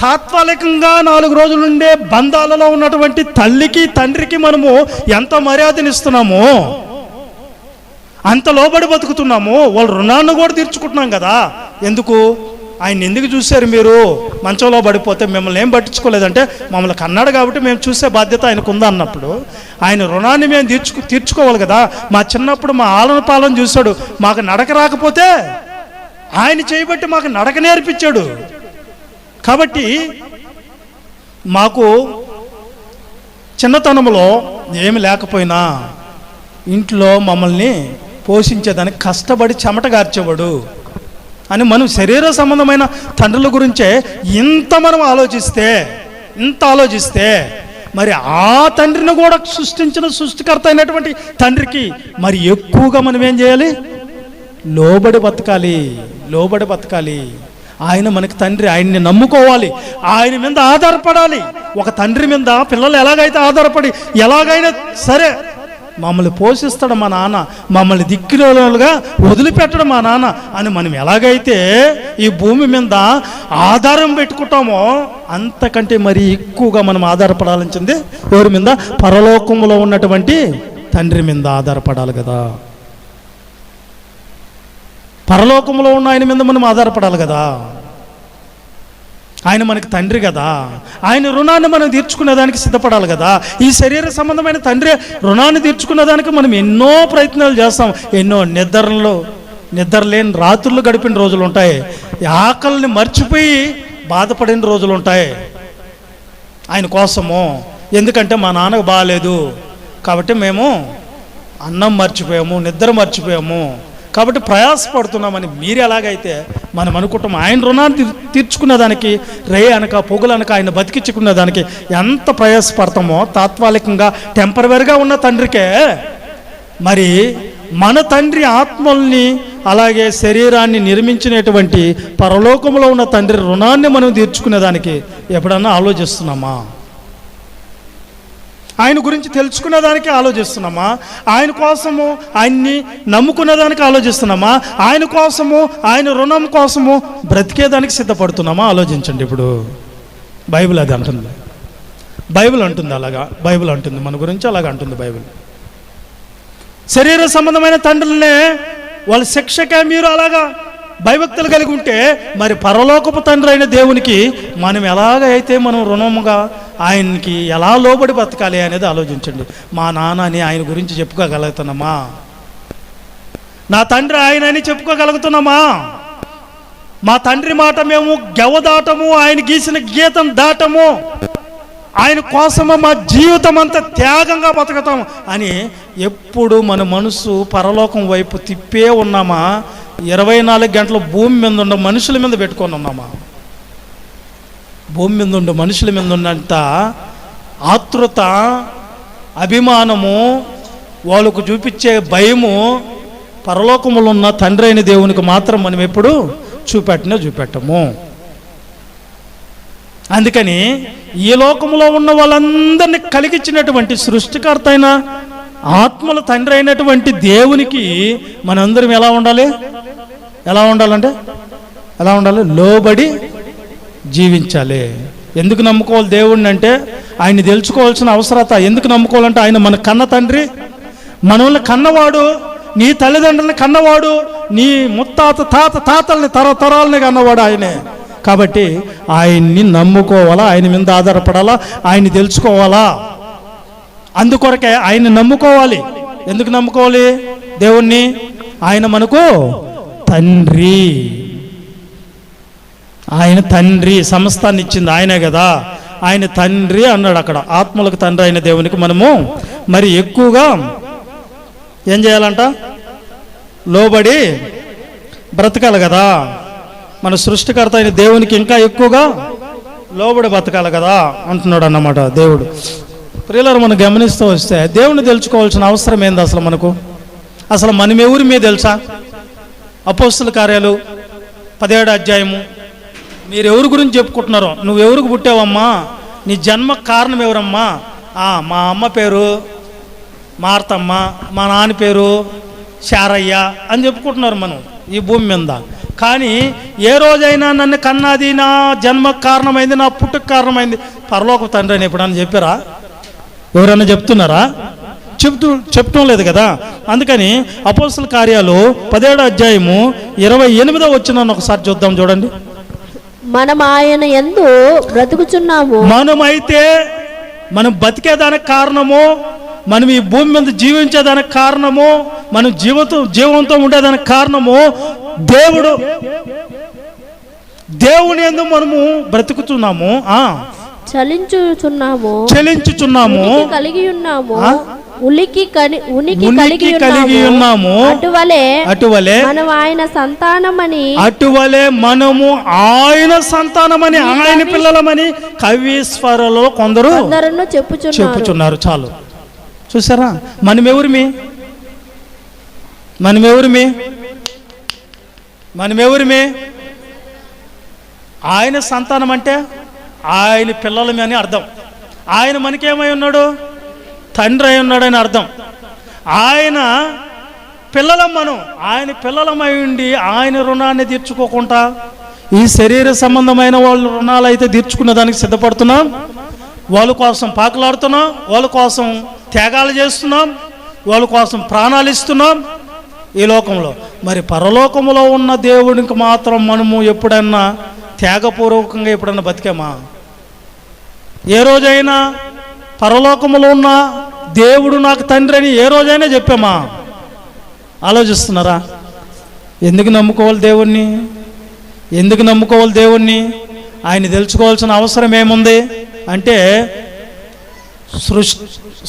తాత్కాలికంగా 4 రోజులు ఉండే బంధాలలో ఉన్నటువంటి తల్లికి తండ్రికి మనము ఎంత మర్యాదనిస్తున్నామో, అంత లోబడి బతుకుతున్నాము. వాళ్ళ రుణాన్ని కూడా తీర్చుకుంటున్నాం కదా. ఎందుకు? ఆయన ఎందుకు చూశారు? మీరు మంచంలో పడిపోతే మిమ్మల్ని ఏం పట్టించుకోలేదంటే మమ్మల్ని కన్నాడు కాబట్టి మేము చూసే బాధ్యత ఆయనకు ఉందా అన్నప్పుడు ఆయన రుణాన్ని మేము తీర్చుకోవాలి కదా. మా చిన్నప్పుడు మా ఆలన పాలన చూశాడు, మాకు నడక రాకపోతే ఆయన చేయబట్టి మాకు నడక నేర్పించాడు. కాబట్టి మాకు చిన్నతనంలో ఏమి లేకపోయినా ఇంట్లో మమ్మల్ని పోషించేదానికి కష్టపడి చెమట గార్చేవాడు అని మనం శరీర సంబంధమైన తండ్రుల గురించే ఇంత మనం ఆలోచిస్తే మరి ఆ తండ్రిని కూడా సృష్టించిన సృష్టికర్త అయినటువంటి తండ్రికి మరి ఎక్కువగా మనం ఏం చేయాలి? లోబడి బతకాలి. ఆయన మనకి తండ్రి, ఆయన్ని నమ్ముకోవాలి, ఆయన మీద ఆధారపడాలి. ఒక తండ్రి మీద పిల్లలు ఎలాగైతే ఆధారపడి ఎలాగైనా సరే మమ్మల్ని పోషిస్తాడు మా నాన్న, మమ్మల్ని దిక్కులుగా వదిలిపెట్టడం మా నాన్న అని మనం ఎలాగైతే ఈ భూమి మీద ఆధారం పెట్టుకుంటామో అంతకంటే మరి ఎక్కువగా మనం ఆధారపడాల్సింది ఎవరి మీద? పరలోకంలో ఉన్నటువంటి తండ్రి మీద ఆధారపడాలి కదా. పరలోకంలో ఉన్న ఆయన మీద మనం ఆధారపడాలి కదా. ఆయన మనకి తండ్రి కదా. ఆయన రుణాన్ని మనం తీర్చుకునేదానికి సిద్ధపడాలి కదా. ఈ శరీర సంబంధమైన తండ్రి రుణాన్ని తీర్చుకునేదానికి మనం ఎన్నో ప్రయత్నాలు చేస్తాం. ఎన్నో నిద్రలేని రాత్రులు గడిపిన రోజులు ఉంటాయి. ఆకలిని మర్చిపోయి బాధపడిన రోజులు ఉంటాయి ఆయన కోసము. ఎందుకంటే మా నాన్నకు బాగాలేదు కాబట్టి మేము అన్నం మర్చిపోయాము, నిద్ర మర్చిపోయాము కాబట్టి ప్రయాసపడుతున్నామని మీరు ఎలాగైతే మనం అనుకుంటాం, ఆయన రుణాన్ని తీర్చుకునేదానికి రే అనక పొగులనక ఆయన బతికించుకునేదానికి ఎంత ప్రయాసపడతామో తాత్కాలికంగా టెంపరవరీగా ఉన్న తండ్రికే మరి మన తండ్రి ఆత్మల్ని అలాగే శరీరాన్ని నిర్మించినటువంటి పరలోకంలో ఉన్న తండ్రి రుణాన్ని మనం తీర్చుకునేదానికి ఎప్పుడన్నా ఆలోచిస్తున్నామా? ఆయన గురించి తెలుసుకునేదానికి ఆలోచిస్తున్నామా? ఆయన కోసము ఆయన్ని నమ్ముకునేదానికి ఆలోచిస్తున్నామా? ఆయన కోసము ఆయన రుణం కోసము బ్రతికేదానికి సిద్ధపడుతున్నామా? ఆలోచించండి. ఇప్పుడు బైబిల్ అది అంటుంది, బైబిల్ అంటుంది అలాగా, బైబిల్ అంటుంది మన గురించి అలాగా అంటుంది బైబిల్. శరీర సంబంధమైన తండ్రులనే వాళ్ళ శిక్షకే మీరు అలాగా భయభక్తులు కలిగి ఉంటే మరి పరలోకపు తండ్రి అయిన దేవునికి మనం ఎలాగైతే మనం రుణముగా ఆయనకి ఎలా లోబడి బతకాలి అనేది ఆలోచించండి. మా నాన్న అని ఆయన గురించి చెప్పుకోగలుగుతున్నామా? నా తండ్రి ఆయన అని చెప్పుకోగలుగుతున్నామా? మా తండ్రి మాట మేము గెవ దాటము, ఆయన గీసిన గీతం దాటము, ఆయన కోసము మా జీవితం అంతా త్యాగంగా బతుకుతాము అని ఎప్పుడు మన మనసు పరలోకం వైపు తిప్పే ఉన్నామా? 24 గంటలు భూమి మీద ఉన్న మనుషుల మీద పెట్టుకొని ఉన్నామా? భూమి మీద ఉండే మనుషుల మీద ఉన్నంత ఆతృత, అభిమానము, వాళ్ళకు చూపించే భయము పరలోకములో ఉన్న తండ్రి అయిన దేవునికి మాత్రం మనం ఎప్పుడు చూపెట్టము. అందుకని ఈ లోకంలో ఉన్న వాళ్ళందరినీ కలిగించినటువంటి సృష్టికర్త అయిన ఆత్మల తండ్రి అయినటువంటి దేవునికి మనందరం ఎలా ఉండాలి? ఎలా ఉండాలి? లోబడి జీవించాలి. ఎందుకు నమ్ముకోవాలి దేవుడిని అంటే ఆయన్ని తెలుసుకోవాల్సిన అవసరత. ఎందుకు నమ్ముకోవాలంటే ఆయన మన కన్న తండ్రి, మనల్ని కన్నవాడు, నీ తల్లిదండ్రులని కన్నవాడు, నీ తాతల్ని తరతరాలని కన్నవాడు ఆయనే. కాబట్టి ఆయన్ని నమ్ముకోవాలా, ఆయన మీద ఆధారపడాలా, ఆయన్ని తెలుసుకోవాలా. అందుకొరకే ఆయన్ని నమ్ముకోవాలి. ఎందుకు నమ్ముకోవాలి దేవుణ్ణి? ఆయన మనకు తండ్రి, ఆయన తండ్రి, సమస్తాన్ని ఇచ్చింది ఆయనే కదా. ఆయన తండ్రి అన్నాడు అక్కడ. ఆత్మలకు తండ్రి అయిన దేవునికి మనము మరి ఎక్కువగా ఏం చేయాలంట? లోబడి బ్రతకాలి కదా. మన సృష్టికర్త అయిన దేవునికి ఇంకా ఎక్కువగా లోబడి బ్రతకాలి కదా అంటున్నాడు అన్నమాట దేవుడు. ప్రియులారా, మనం గమనిస్తూ వస్తే దేవుని తెలుసుకోవాల్సిన అవసరం ఏంది అసలు మనకు? అసలు మనం ఎవరి మీద తెలుసా? అపోస్తల కార్యాలు 17వ అధ్యాయము. మీరు ఎవరి గురించి చెప్పుకుంటున్నారో, నువ్వెవరికి పుట్టావమ్మా, నీ జన్మ కారణం ఎవరమ్మా? మా అమ్మ పేరు మార్తమ్మ, మా నాన్న పేరు శారయ్య అని చెప్పుకుంటున్నారు మనం ఈ భూమి మీద. కానీ ఏ రోజైనా నన్ను కన్నది, నా జన్మ కారణమైంది, నా పుట్టుకు కారణమైంది పరలోక తండ్రి అని ఎప్పుడన్నా చెప్పారా? ఎవరన్నా చెప్తున్నారా? చెప్పటం లేదు కదా. అందుకని అపోస్తల కార్యాలు 17వ అధ్యాయము 28వ వచనాన్ని ఒకసారి చూద్దాం, చూడండి. మనం ఆయన యందు బ్రతుకుచున్నాము. మనమైతే మనం బతికేదానికి కారణము, మనం ఈ భూమి మీద జీవించేదానికి కారణము, మనం జీవంతో ఉండేదానికి కారణము దేవుని యందు మనము బ్రతుకుతున్నాము, చలించుచున్నాము, కలిగి ఉన్నాము, ఉనికి కలిగి ఉన్నాము. అటువలే మనము ఆయన సంతానమని, ఆయన పిల్లలమని కవీశ్వరలో కొందరు చెప్పుచున్నారు. చాలు, చూసారా? మనమెవరిమి? ఆయన సంతానం అంటే ఆయన పిల్లలమే అని అర్థం. ఆయన మనకేమై ఉన్నాడు? తండ్రి అయి ఉన్నాడని అర్థం. ఆయన పిల్లలం, మనం ఆయన పిల్లలమై ఉండి ఆయన రుణాన్ని తీర్చుకోకుండా ఈ శరీర సంబంధమైన వాళ్ళ రుణాలు అయితే తీర్చుకునే దానికి సిద్ధపడుతున్నాం. వాళ్ళ కోసం పాకులాడుతున్నాం, వాళ్ళ కోసం త్యాగాలు చేస్తున్నాం, వాళ్ళ కోసం ప్రాణాలు ఇస్తున్నాం ఈ లోకంలో. మరి పరలోకములో ఉన్న దేవుడికి మాత్రం మనము ఎప్పుడన్నా త్యాగపూర్వకంగా ఎప్పుడన్నా బతికామా? ఏ రోజైనా పరలోకములో ఉన్న దేవుడు నాకు తండ్రి అని ఏ రోజైనా చెప్పామా? ఆలోచిస్తున్నారా? ఎందుకు నమ్ముకోవాలి దేవుణ్ణి? ఆయన తెలుసుకోవాల్సిన అవసరం ఏముంది అంటే,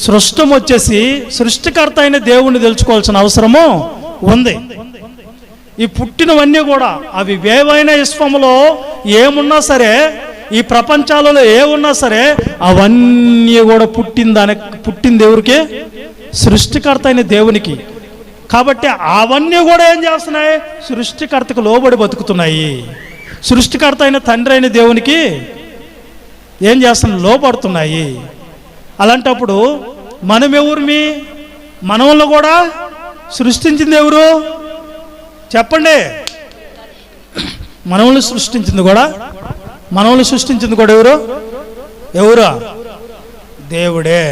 సృష్టం వచ్చేసి సృష్టికర్త అయిన దేవుణ్ణి తెలుసుకోవాల్సిన అవసరము ఉంది. ఈ పుట్టినవన్నీ కూడా అవి ఏవైన విశ్వములో ఏమున్నా సరే, ఈ ప్రపంచాలలో ఏమున్నా సరే, అవన్నీ కూడా పుట్టింది ఎవరికి? సృష్టికర్త అయిన దేవునికి. కాబట్టి అవన్నీ కూడా ఏం చేస్తున్నాయి? సృష్టికర్తకు లోబడి బతుకుతున్నాయి. సృష్టికర్త అయిన తండ్రి అయిన దేవునికి ఏం చేస్తున్నాయి? లోబడుతున్నాయి. అలాంటప్పుడు మనమెవరిమి? మనల్ని కూడా సృష్టించింది ఎవరు? చెప్పండి. మనల్ని సృష్టించింది కూడా ఎవరు? దేవుడే.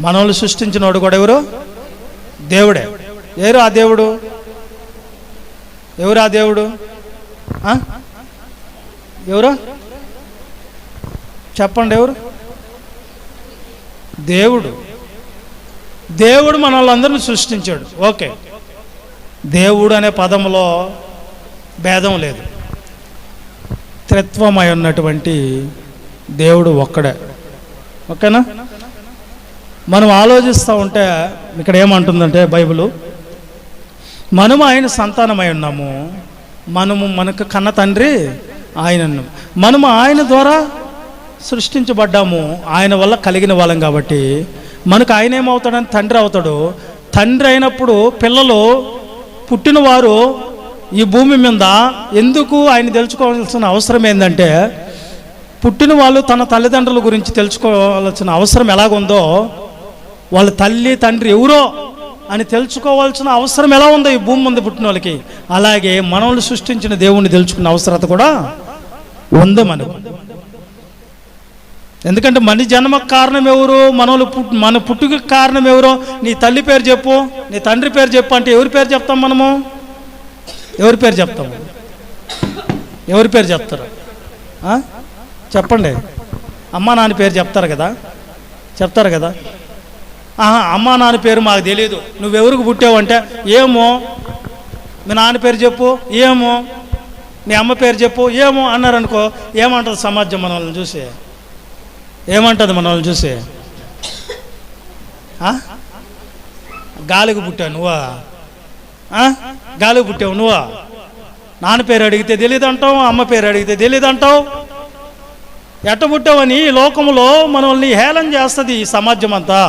మనల్ని సృష్టించినవాడు కూడా ఎవరు? దేవుడే. ఎవరు ఆ దేవుడు? ఎవరు చెప్పండి? ఎవరు? దేవుడు మనల్ని సృష్టించాడు. ఓకే, దేవుడు అనే పదంలో భేదం లేదు. త్రిత్వమై ఉన్నటువంటి దేవుడు ఒక్కడే. ఓకేనా? మనం ఆలోచిస్తూ ఉంటే ఇక్కడ ఏమంటుందంటే బైబిలు, మనము ఆయన సంతానమై ఉన్నాము, మనకు కన్న తండ్రి ఆయన, మనము ఆయన ద్వారా సృష్టించబడ్డాము, ఆయన వల్ల కలిగిన వాళ్ళం. కాబట్టి మనకు ఆయన ఏమవుతాడని తండ్రి అవుతాడు. తండ్రి అయినప్పుడు పిల్లలు పుట్టినవారు ఈ భూమి మీద ఎందుకు ఆయన తెలుసుకోవాల్సిన అవసరం ఏంటంటే, పుట్టిన వాళ్ళు తన తల్లిదండ్రుల గురించి తెలుసుకోవాల్సిన అవసరం ఎలాగుందో, వాళ్ళ తల్లి తండ్రి ఎవరో అని తెలుసుకోవాల్సిన అవసరం ఎలా ఉందో ఈ భూమి మీద పుట్టిన వాళ్ళకి, అలాగే మనల్ని సృష్టించిన దేవుణ్ణి తెలుసుకున్న అవసరత కూడా ఉంది మనకు. ఎందుకంటే మన జన్మకు కారణం ఎవరు, మన పుట్టుక కారణం ఎవరో, నీ తల్లి పేరు చెప్పు, నీ తండ్రి పేరు చెప్పు అంటే ఎవరి పేరు చెప్తాం మనము? ఎవరి పేరు చెప్తాము? ఎవరి పేరు చెప్తారు? చెప్పండి. అమ్మా నాన్న పేరు చెప్తారు కదా, చెప్తారు కదా. అమ్మా నాన్న పేరు మాకు తెలియదు, నువ్వెవరికి పుట్టావు అంటే, ఏమో మీ నాన్న పేరు చెప్పు, ఏమో మీ అమ్మ పేరు చెప్పు, ఏమో అన్నారనుకో, ఏమంటుంది సమాజం మనల్ని చూసి? ఏమంటుంది మనల్ని చూసి? గాలికి పుట్టావు నువ్వా? గాలికి పుట్టావు నువ్వా? నాన్న పేరు అడిగితే తెలియదు అంటావు, అమ్మ పేరు అడిగితే తెలియదు అంటావు. ఎట్ట పుట్టావని లోకంలో మనల్ని హేళన చేస్తుంది ఈ సమాజం అంతా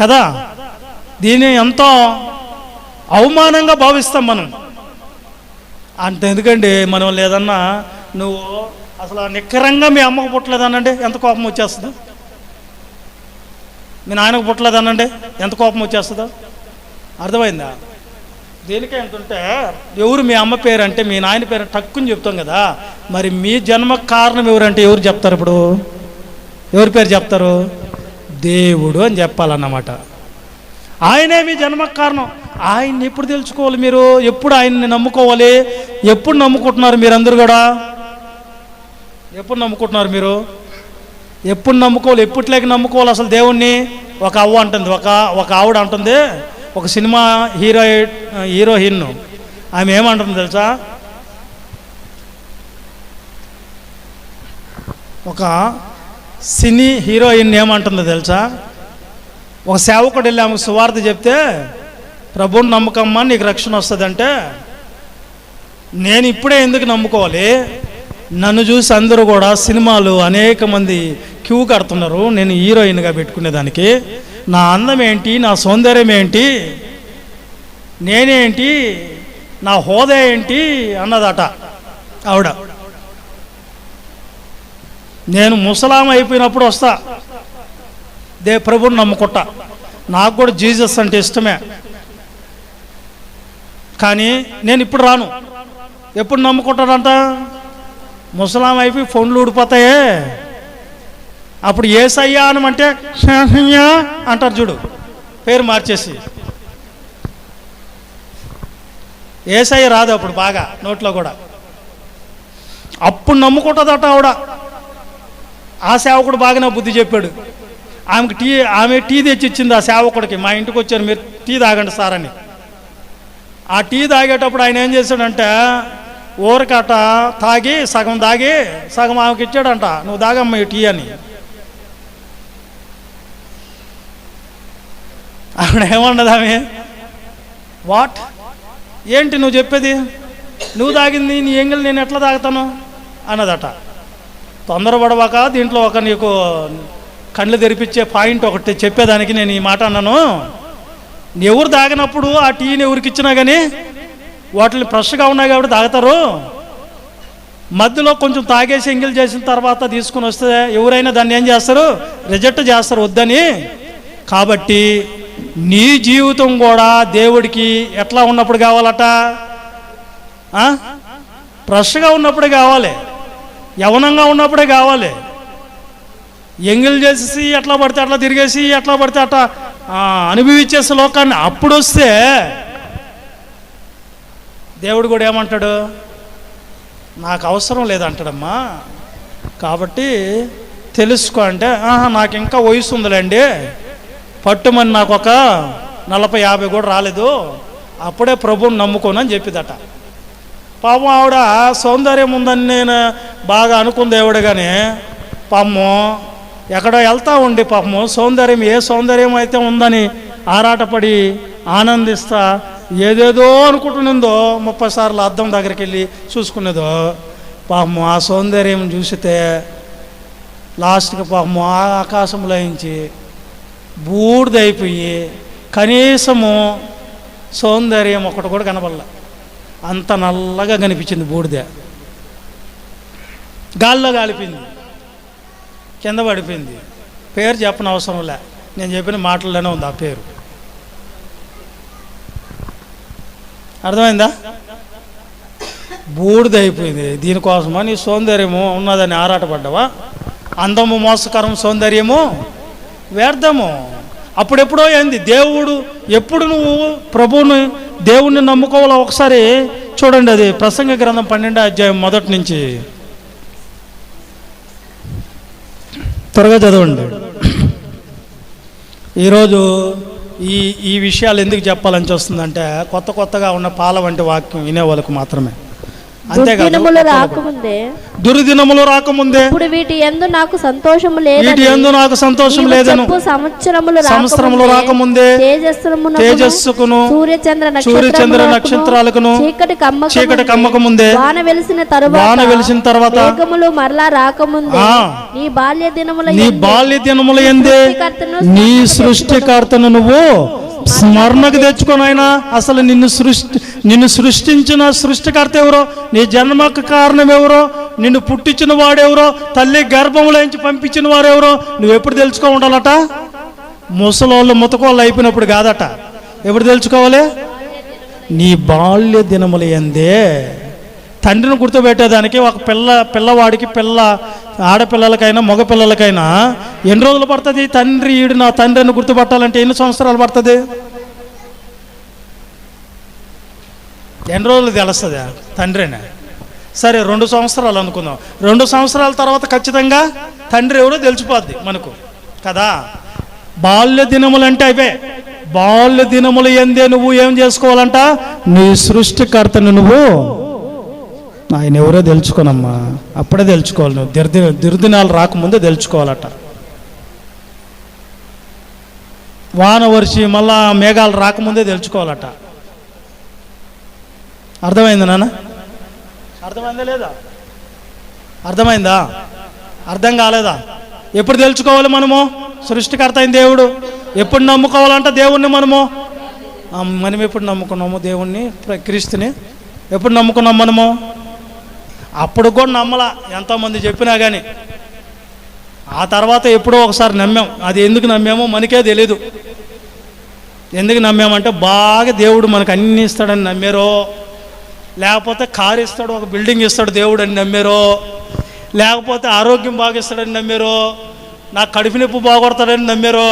కదా. దీన్ని ఎంతో అవమానంగా భావిస్తాం మనం. అంత ఎందుకండి, మనం లేదన్నా నువ్వు అసలు నిక్కరంగా మీ అమ్మకు పుట్టలేదనండి ఎంత కోపం వచ్చేస్తుందో, మీ నాయనకు పుట్టలేదనండి ఎంత కోపం వచ్చేస్తుందో. అర్థమైందా? దేనికే ఎంతుంటే, ఎవరు మీ అమ్మ పేరు అంటే మీ నాయన పేరు టక్కుని చెప్తాం కదా. మరి మీ జన్మకు కారణం ఎవరంటే ఎవరు చెప్తారు? ఇప్పుడు ఎవరి పేరు చెప్తారు? దేవుడు అని చెప్పాలన్నమాట. ఆయనే మీ జన్మకు కారణం. ఆయన్ని ఎప్పుడు తెలుసుకోవాలి మీరు? ఎప్పుడు ఆయన్ని నమ్ముకోవాలి? ఎప్పుడు నమ్ముకుంటున్నారు మీరందరూ కూడా? ఎప్పుడు నమ్ముకుంటున్నారు మీరు? ఎప్పుడు నమ్ముకోవాలి? ఎప్పటిలేక నమ్ముకోవాలి అసలు దేవుణ్ణి? ఒక అవ్వ అంటుంది, ఒక ఆవిడ అంటుంది, ఒక సినిమా హీరోయిన్ ఆమె ఏమంటుంది తెలుసా? ఒక సినీ హీరోయిన్ ఏమంటుందో తెలుసా? ఒక సేవకుడు వెళ్ళి ఆమెకు సువార్త చెప్తే, ప్రభువుని నమ్మకమ్మా నీకు రక్షణ వస్తుందంటే, నేను ఇప్పుడే ఎందుకు నమ్ముకోవాలి? నన్ను చూసి అందరూ కూడా సినిమాలు అనేక మంది క్యూ కడుతున్నారు నేను హీరోయిన్గా పెట్టుకునేదానికి. నా అందం ఏంటి, నా సౌందర్యం ఏంటి, నేనేంటి, నా హోదా ఏంటి అన్నదట ఆవిడ. నేను ముసలాం అయిపోయినప్పుడు వస్తా ప్రభువుని నమ్ముకుంటా, నాకు కూడా జీసస్ అంటే ఇష్టమే, కానీ నేను ఇప్పుడు రాను. ఎప్పుడు నమ్ముకుంటాడంట? ముసలాం అయిపోయి ఫోన్లు ఊడిపోతాయే, అప్పుడు ఏసయ్యా అనమంటే షయ్యా అంటారు చూడు, పేరు మార్చేసి. ఏసయ్య రాదు అప్పుడు బాగా నోట్లో కూడా. అప్పుడు నమ్ముకుంటుందట ఆవిడ. ఆ సేవకుడు బాగా నా బుద్ధి చెప్పాడు. ఆమె టీ తెచ్చి ఇచ్చింది ఆ సేవకుడికి. మా ఇంటికి వచ్చారు, మీరు టీ తాగండి సార్ అని. ఆ టీ తాగేటప్పుడు ఆయన ఏం చేశాడంటే, ఊరకట తాగి సగం తాగి సగం ఆమెకి ఇచ్చాడంట, నువ్వు తాగమ్మ ఈ టీ అని. ఆవిడ ఏమన్నది ఆమె, వాట్ ఏంటి నువ్వు చెప్పేది? నువ్వు తాగింది నీ ఎంగిల్ నేను ఎట్లా తాగుతాను అన్నదట. తొందరపడవాక దీంట్లో ఒక నీకు కళ్ళు తెరిపించే పాయింట్ ఒకటి చెప్పేదానికి నేను ఈ మాట అన్నాను. ఎవరు తాగినప్పుడు ఆ టీని ఎవరికి ఇచ్చినా కానీ వాటిని ఫ్రెష్గా ఉన్నాయి కాబట్టి తాగుతారు. మధ్యలో కొంచెం తాగేసి ఎంగిల్ చేసిన తర్వాత తీసుకుని వస్తే ఎవరైనా దాన్ని ఏం చేస్తారు? రిజెక్ట్ చేస్తారు వద్దని. కాబట్టి నీ జీవితం కూడా దేవుడికి ఎట్లా ఉన్నప్పుడు కావాలట? ఫ్రెష్గా ఉన్నప్పుడే కావాలి, యవనంగా ఉన్నప్పుడే కావాలి. ఎంగిల్ చేసేసి ఎట్లా పడితే అట్లా తిరిగేసి ఎట్లా పడితే అట్లా అనుభవించేసే లోకాన్ని అప్పుడు వస్తే దేవుడు కూడా ఏమంటాడు? నాకు అవసరం లేదంటాడమ్మా. కాబట్టి తెలుసుకో అంటే, నాకు ఇంకా వయసు ఉందిలేండి, పట్టుమని నాకు ఒక 40-50 కూడా రాలేదు, అప్పుడే ప్రభువుని నమ్ముకోనని చెప్పిదట. పాపం ఆవిడ సౌందర్యం ఉందని నేను బాగా అనుకుంది ఆవిడ, కానీ పాపము ఎక్కడ వెళ్తా ఉండి పాపము సౌందర్యం ఏ సౌందర్యం అయితే ఉందని ఆరాటపడి ఆనందిస్తా ఏదేదో అనుకుంటున్నదో 30 సార్లు అద్దం దగ్గరికి వెళ్ళి చూసుకునేదో. పాపము ఆ సౌందర్యం చూసితే లాస్ట్కి పాపము ఆకాశంలో నుంచి బూడిదైపోయి కనీసము సౌందర్యం ఒకటి కూడా కనబడలే, అంత నల్లగా కనిపించింది బూడిద. గాల్లో కాలిపోయింది, కింద పడిపోయింది. పేరు చెప్పని అవసరం లే, నేను చెప్పిన మాటల్లోనే ఉంది ఆ పేరు. అర్థమైందా? బూడిద అయిపోయింది. దీనికోసమా నీ సౌందర్యము ఉన్నదని ఆరాటపడ్డావా? అందము మోసకరం, సౌందర్యము వ్యర్థము. అప్పుడెప్పుడో ఏంది దేవుడు, ఎప్పుడు నువ్వు ప్రభువుని దేవుణ్ణి నమ్ముకోవాలో ఒకసారి చూడండి. అది ప్రసంగ గ్రంథం 12వ అధ్యాయం మొదటి నుంచి త్వరగా చదవండి. ఈరోజు ఈ విషయాలు ఎందుకు చెప్పాలని చూస్తుందంటే కొత్తగా ఉన్న పాల వంటి వాక్యం వినేవాళ్ళకు మాత్రమే. దుర్దినములు రాకముందే ఇప్పుడు వీటి యందు నాకు సంతోషము లేదను. సంవత్సరములు రాకముందే తేజస్సుకును సూర్యచంద్ర నక్షత్రాలకును చీకటి కమ్మక ముందే వాన వెలిసిన తర్వాత మేఘములు మరలా రాకముందే నీ బాల్య దినముల యందే నీ సృష్టికర్తను నువ్వు స్మరణకు తెచ్చుకోనైనా. అసలు నిన్ను సృష్టించిన సృష్టికర్త ఎవరో, నీ జన్మకు కారణం ఎవరో, నిన్ను పుట్టించిన వాడెవరో, తల్లి గర్భంలోంచి పంపించిన వారెవరో నువ్వు ఎప్పుడు తెలుసుకో ఉండాలట? ముసలోళ్ళు ముతకోళ్ళు అయిపోయినప్పుడు కాదట. ఎప్పుడు తెలుసుకోవాలి? నీ బాల్య దినములు ఎందే. తండ్రిని గుర్తుపెట్టేదానికి ఒక పిల్లవాడికి ఆడపిల్లలకైనా మగపిల్లలకైనా ఎన్ని రోజులు పడుతుంది? ఈడు నా తండ్రిని గుర్తుపట్టాలంటే ఎన్ని సంవత్సరాలు పడుతుంది? ఎన్ని రోజులు తెలుస్తుంది తండ్రిని? సరే 2 సంవత్సరాలు అనుకుందాం. 2 సంవత్సరాల తర్వాత ఖచ్చితంగా తండ్రి ఎవరో తెలిసిపోద్ది మనకు కదా. బాల్య దినములు అంటే అవే. బాల్య దినములు ఎందే నువ్వు ఏం చేసుకోవాలంట? నీ సృష్టికర్తను నువ్వు ఆయన ఎవరో తెలుసుకోనమ్మా. అప్పుడే తెలుసుకోవాలి నువ్వు. దుర్దినాలు రాకముందే తెలుసుకోవాలట. వాన వర్షి మళ్ళా మేఘాలు రాకముందే తెలుసుకోవాలట. అర్థమైందా నాన్న? అర్థమైందా లేదా? అర్థమైందా? అర్థం కాలేదా? ఎప్పుడు తెలుసుకోవాలి మనము? సృష్టికర్త అయిన దేవుడు ఎప్పుడు నమ్ముకోవాలంట దేవుణ్ణి మనం ఎప్పుడు నమ్ముకున్నాము దేవుణ్ణి? క్రీస్తుని ఎప్పుడు నమ్ముకున్నాం మనము? అప్పుడు కూడా నమ్మలా, ఎంతోమంది చెప్పినా కానీ. ఆ తర్వాత ఎప్పుడో ఒకసారి నమ్మాం. అది ఎందుకు నమ్మామో మనకే తెలీదు. ఎందుకు నమ్మామంటే బాగా దేవుడు మనకు అన్ని ఇస్తాడని నమ్మారో, లేకపోతే కారు ఇస్తాడు, ఒక బిల్డింగ్ ఇస్తాడు దేవుడు అని నమ్మారో, లేకపోతే ఆరోగ్యం బాగా ఇస్తాడని నమ్మారో, నాకు కడుపు నొప్పి బాగొడతాడని నమ్మారో,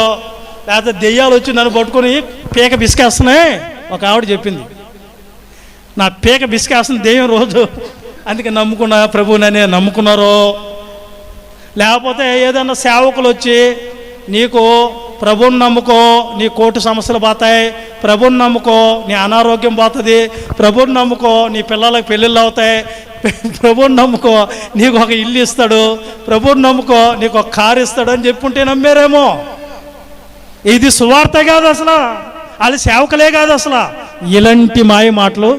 లేకపోతే దెయ్యాలు వచ్చి నన్ను పట్టుకొని పీక బిసికేస్తున్నాయి. ఒక ఆవిడ చెప్పింది, నా పీక బిసికేస్తుంది దెయ్యం రోజు, అందుకే నమ్ముకున్నా ప్రభువుననే నమ్ముకున్నారో, లేకపోతే ఏదైనా సేవకులు వచ్చి నీకు ప్రభువుని నమ్ముకో నీ కోర్టు సమస్యలు పోతాయి, ప్రభువుని నమ్ముకో నీ అనారోగ్యం పోతుంది, ప్రభువుని నమ్ముకో నీ పిల్లలకు పెళ్ళిళ్ళు అవుతాయి, ప్రభువుని నమ్ముకో నీకు ఒక ఇల్లు ఇస్తాడు, ప్రభువుని నమ్ముకో నీకు ఒక కారు ఇస్తాడు అని చెప్పుంటే నమ్మారేమో. ఇది సువార్త కాదు అసలు, వాళ్ళు సేవకులే కాదు అసలు. ఇలాంటి మాయ మాటలు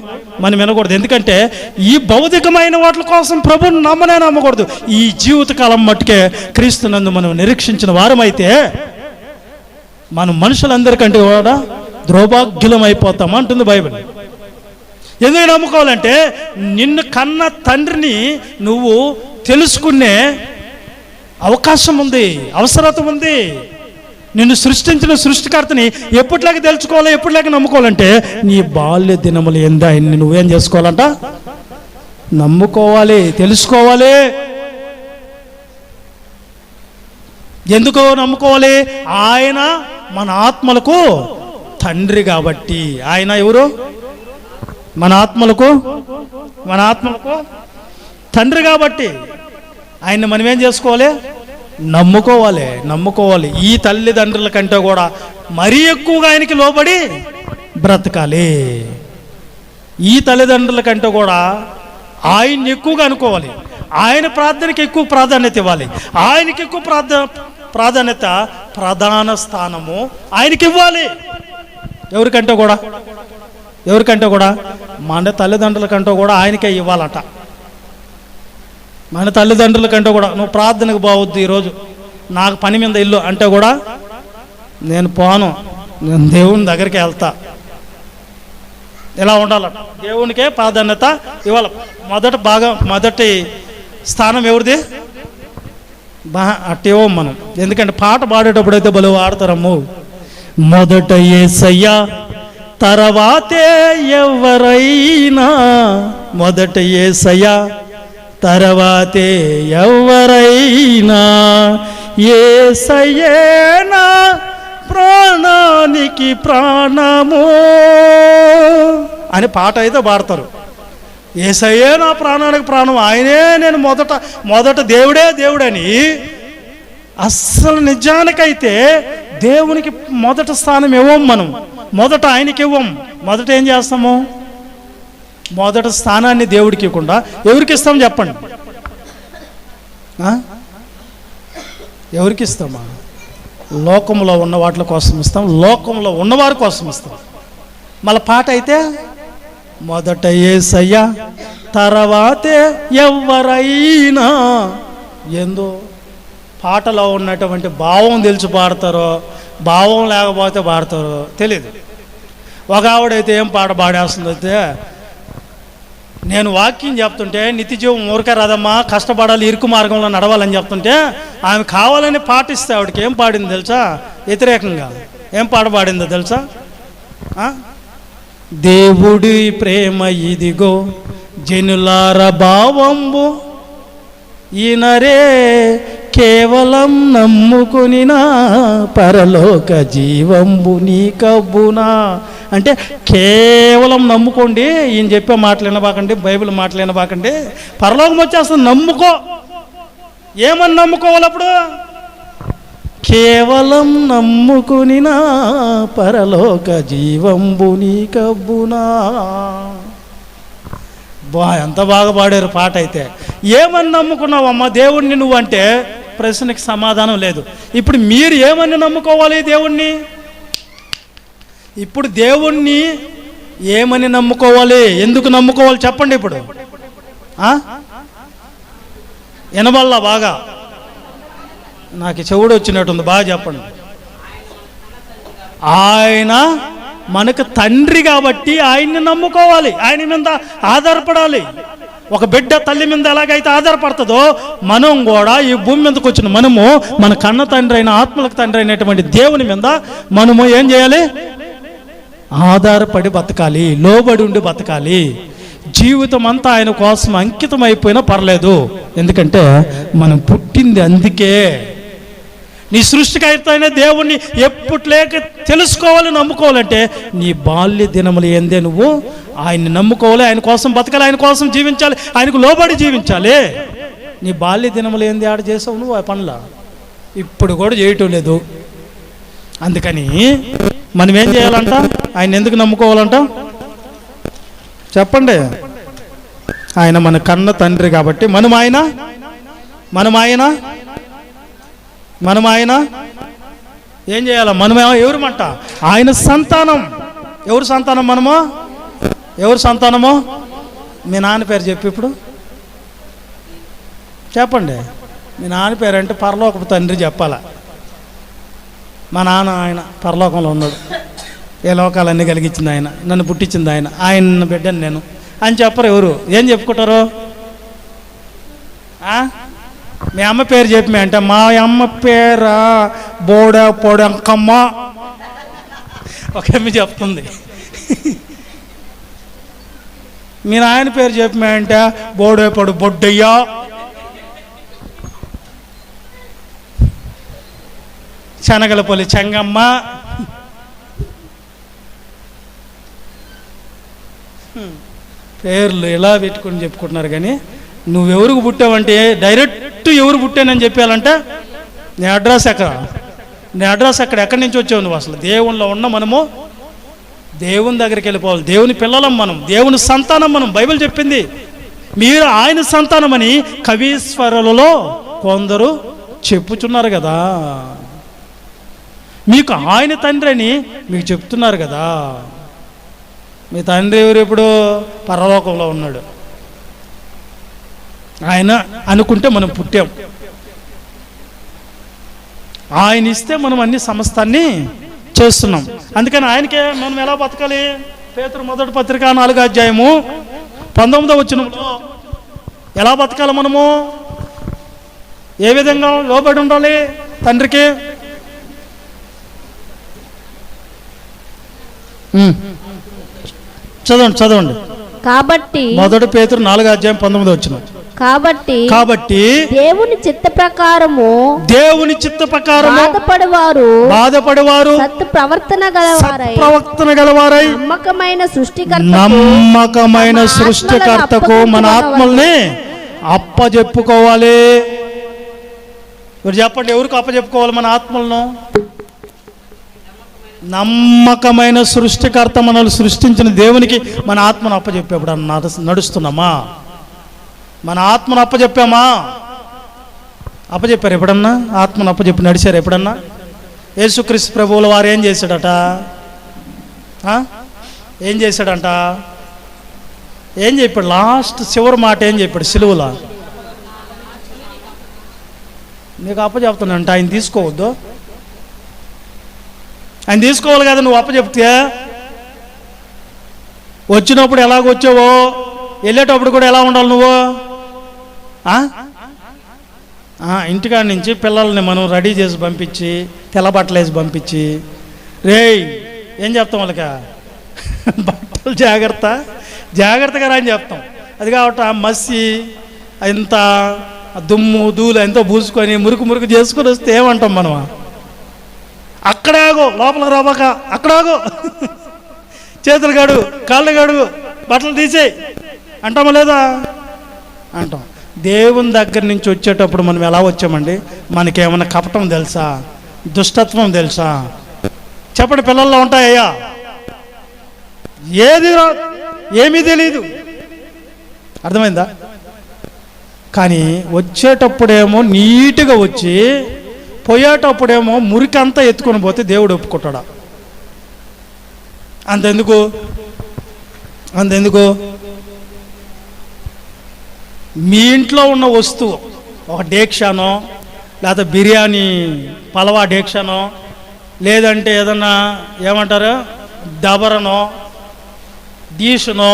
మనం వినకూడదు. ఎందుకంటే ఈ భౌతికమైన వాటి కోసం ప్రభువుని నమ్మకూడదు. ఈ జీవితకాలం మట్టుకే క్రీస్తునందు మనం నిరీక్షించిన వారమైతే మనం మనుషులందరికంటే కూడా ద్రౌభాగ్యులం అయిపోతాం అంటుంది బైబిల్. ఎందుకు నమ్ముకోవాలంటే నిన్ను కన్న తండ్రిని నువ్వు తెలుసుకునే అవకాశం ఉంది, అవసరత ఉంది. నిన్ను సృష్టించిన సృష్టికర్తని ఎప్పటిలాగా తెలుసుకోవాలి, ఎప్పటిలాగా నమ్ముకోవాలంటే నీ బాల్య దినములు ఎందా ఆయన్ని నువ్వేం చేసుకోవాలంట? నమ్ముకోవాలి, తెలుసుకోవాలి. ఎందుకు నమ్ముకోవాలి? ఆయన మన ఆత్మలకు తండ్రి కాబట్టి. ఆయన ఎవరు? మన ఆత్మలకు తండ్రి కాబట్టి ఆయన్ని మనం ఏం చేసుకోవాలి? నమ్ముకోవాలి. ఈ తల్లిదండ్రుల కంటే కూడా మరీ ఎక్కువగా ఆయనకి లోబడి బ్రతకాలి. ఈ తల్లిదండ్రుల కంటే కూడా ఆయన్ని ఎక్కువగా అనుకోవాలి. ఆయన ప్రార్థనకి ఎక్కువ ప్రాధాన్యత ఇవ్వాలి. ఆయనకి ఎక్కువ ప్రాధాన్యత, ప్రధాన స్థానము ఆయనకి ఇవ్వాలి. ఎవరికంటే కూడా మన తల్లిదండ్రుల కంటే కూడా ఆయనకే ఇవ్వాలట. మన తల్లిదండ్రుల కంటే కూడా నువ్వు ప్రార్థనకు బావద్దు, ఈరోజు నాకు పని మీద ఇల్లు అంటే కూడా నేను పోను, నేను దేవుని దగ్గరికి వెళ్తా. ఇలా ఉండాలట. దేవునికే ప్రాధాన్యత ఇవాళ మొదటి స్థానం ఎవరిది? అట్టే మనం. ఎందుకంటే పాట పాడేటప్పుడు అయితే బలు ఆడతారమ్ము. మొదట యేసయ్య తర్వాతే ఎవరైనా, మొదట యేసయ్య తర్వాతే ఎవరైనా, యేసయ్యే నా ప్రాణానికి ప్రాణము అని పాట అయితే పాడతారు. యేసయ్యే నా ప్రాణానికి ప్రాణం, ఆయనే నేను మొదట దేవుడని. అస్సలు నిజానికైతే దేవునికి మొదట స్థానం ఇవ్వం మనం, మొదట ఆయనకి ఇవ్వం. మొదట ఏం చేస్తాము? మొదట స్థానాన్ని దేవుడికి ఇవ్వకుండా ఎవరికి ఇస్తాం చెప్పండి? ఎవరికి ఇస్తామా? లోకంలో ఉన్న వాటి కోసం ఇస్తాం, లోకంలో ఉన్నవారి కోసం ఇస్తాం. మళ్ళీ పాట అయితే మొదట యేసయ్య తర్వాతే ఎవరైనా. ఏందో పాటలో ఉన్నటువంటి భావం తెలిసి పాడతారో, భావం లేకపోతే పాడతారో తెలియదు. ఒక ఆవిడైతే ఏం పాట పాడేస్తుందైతే, నేను వాక్యం చెప్తుంటే నిత్యజీవం ఊరికే రాదమ్మా, కష్టపడాలి, ఇరుకు మార్గంలో నడవాలని చెప్తుంటే ఆమె కావాలని పాటిస్తే ఆవిడకి ఏం పాడింది తెలుసా? వ్యతిరేకంగా ఏం పాట పాడిందో తెలుసా? దేవుడి ప్రేమ ఇదిగో జనులార భావంబు, ఈనరే కేవలం నమ్ముకునినా పరలోక జీవంబు నీ కబ్బునా. అంటే కేవలం నమ్ముకోండి, ఈయన చెప్పే మాటలు వినబాకండి, బైబిల్ మాటలు వినబాకండి, పరలోకం వచ్చేస్తుంది. నమ్ముకో. ఏమని నమ్ముకోవాలి అప్పుడు? కేవలం నమ్ముకునినా పరలోక జీవంబు నీ కబ్బునా. ఎంత బాగా పాడారు పాట అయితే. ఏమని నమ్ముకున్నావమ్మా దేవుణ్ణి నువ్వు అంటే ప్రశ్నకి సమాధానం లేదు. ఇప్పుడు మీరు ఏమని నమ్ముకోవాలి దేవుణ్ణి? ఇప్పుడు దేవుణ్ణి ఏమని నమ్ముకోవాలి, ఎందుకు నమ్ముకోవాలి చెప్పండి. ఇప్పుడు వినబల్లా బాగా, నాకు చెవుడు వచ్చినట్టుంది, బాగా చెప్పండి. ఆయన మనకు తండ్రి కాబట్టి ఆయన్ని నమ్ముకోవాలి, ఆయన మీద ఆధారపడాలి. ఒక బిడ్డ తల్లి మీద ఎలాగైతే ఆధారపడుతుందో మనం కూడా ఈ భూమి మీదకి వచ్చిన మనము మన కన్న తండ్రి అయిన ఆత్మలకు తండ్రి అయినటువంటి దేవుని మీద మనము ఏం చేయాలి? ఆధారపడి బతకాలి, లోబడి ఉండి బతకాలి. జీవితం అంతా ఆయన కోసం అంకితం అయిపోయినా పర్లేదు. ఎందుకంటే మనం పుట్టింది అందుకే. నీ సృష్టికర్త అయిన దేవుణ్ణి ఎప్పుట్లేక తెలుసుకోవాలి, నమ్ముకోవాలంటే నీ బాల్య దినములు ఏందే నువ్వు ఆయన్ని నమ్ముకోవాలి, ఆయన కోసం బతకాలి, ఆయన కోసం జీవించాలి, ఆయనకు లోబడి జీవించాలి. నీ బాల్య దినములు ఏంది ఆడ చేసావు నువ్వు? ఆ పనుల ఇప్పుడు కూడా చేయటం లేదు. అందుకని మనం ఏం చేయాలంట? ఆయన ఎందుకు నమ్ముకోవాలంట చెప్పండి? ఆయన మన కన్న తండ్రి కాబట్టి మనం ఆయన ఏం చేయాలి? మనమే ఎవరమంట? ఆయన సంతానం. ఎవరు సంతానం? మనము ఎవరు సంతానమో? మీ నాన్న పేరు చెప్పి ఇప్పుడు చెప్పండి. మీ నాన్న పేరు అంటే పరలోకపు తండ్రి చెప్పాలా. మా నాన్న ఆయన పరలోకంలో ఉన్నాడు, ఏ లోకాలన్నీ కలిగించింది ఆయన, నన్ను పుట్టించింది ఆయన, ఆయన బిడ్డను నేను అని చెప్పరు. ఎవరు ఏం చెప్పుకుంటారు? మీ అమ్మ పేరు చెప్పి అంటే మా అమ్మ పేరా బోడంకమ్మ ఒక అమ్మ చెప్తుంది. మీ నాయన పేరు చెప్పి అంటే బోడేపడు బొడ్డయ్య, శనగలపల్లి చెంగమ్మ, పేర్లు ఎలా పెట్టుకుని చెప్పుకుంటున్నారు. కానీ నువ్వెవరికి పుట్టావంటే డైరెక్ట్ ఎవరు పుట్టానని చెప్పాలంటే నీ అడ్రస్ ఎక్కడి నుంచి వచ్చావు నువ్వు? అసలు దేవునిలో ఉన్న మనము దేవుని దగ్గరికి వెళ్ళిపోవాలి. దేవుని పిల్లలం మనం, దేవుని సంతానం మనం. బైబిల్ చెప్పింది మీరు ఆయన సంతానమని కవీశ్వరులలో కొందరు చెప్పుచున్నారు కదా. మీకు ఆయన తండ్రి అని మీకు చెప్తున్నారు కదా. మీ తండ్రి ఎవరు? ఇప్పుడు పరలోకంలో ఉన్నాడు. ఆయన అనుకుంటే మనం పుట్టాం. ఆయన ఇస్తే మనం అన్ని సమస్తాన్ని చేస్తున్నాం. అందుకని ఆయనకే మనం ఎలా బతకాలి? పేతురు మొదటి పత్రిక 4వ అధ్యాయము 19వ వచనంలో ఎలా బతకాలి మనము, ఏ విధంగా లోబడి ఉండాలి తండ్రికి? చదవండి. కాబట్టి మొదటి పేతురు 4వ అధ్యాయం 19వ వచనం. కాబట్టి దేవుని చిత్త ప్రకారము బాధపడేవారు సత్ ప్రవర్తన గలవారై నమ్మకమైన సృష్టికర్తకు మన ఆత్మల్ని అప్పజెప్పుకోవాలి. మీరు చెప్పండి, ఎవరికి అప్పజెప్పుకోవాలి మన ఆత్మలను? నమ్మకమైన సృష్టికర్త మనల్ని సృష్టించిన దేవునికి మన ఆత్మను అప్పజెప్పేప్పుడు నడుస్తున్నామా? మన ఆత్మను అప్పజెప్పామా? అప్పజెప్పారు ఎప్పుడన్నా? ఆత్మను అప్పజెప్పి నడిచారు ఎప్పుడన్నా? యేసుక్రీస్తు ప్రభువుల వారు ఏం చేశాడట? ఏం చేశాడంట? ఏం చెప్పాడు? లాస్ట్ చివరి మాట ఏం చెప్పాడు సిలువలో? నీకు అప్పచెప్తానంట, ఆయన తీసుకోవద్దు. ఆయన తీసుకోవాలి కదా, నువ్వు అప్పచెప్తే. వచ్చినప్పుడు ఎలాగొచ్చావో వెళ్ళేటప్పుడు కూడా ఎలా ఉండాలి నువ్వు? ఇంటికాడ నుంచి పిల్లల్ని మనం రెడీ చేసి పంపించి, తెల్ల బట్టలు వేసి పంపించి, రేయ్ ఏం చెప్తాం వాళ్ళకి? బట్టలు జాగ్రత్తగా రా అని చెప్తాం. అది కాబట్టి మసి ఇంత దుమ్ము ధూళి ఎంతో పూసుకొని మురుకు చేసుకొని వస్తే ఏమంటాం మనం? అక్కడే ఆగో, లోపలికి రాబాక, అక్కడాగో, చేతులు గాడు, కాళ్ళు గాడు, బట్టలు తీసేయి అంటామా లేదా? అంటాం. దేవుని దగ్గర నుంచి వచ్చేటప్పుడు మనం ఎలా వచ్చామండి? మనకేమన్నా కపటం తెలుసా? దుష్టత్వం తెలుసా? చెప్పండి, పిల్లల్లో ఉంటాయ్యా? ఏమీ తెలియదు. అర్థమైందా? కానీ వచ్చేటప్పుడేమో నీట్గా వచ్చి, పోయేటప్పుడేమో మురికంతా ఎత్తుకొని పోతే దేవుడు ఒప్పుకుంటాడా? అంతెందుకు మీ ఇంట్లో ఉన్న వస్తువు, ఒక డేక్షానో, లేకపోతే బిర్యానీ పలవా డేక్షానో, లేదంటే ఏదన్నా ఏమంటారు దబరనో, డీషనో,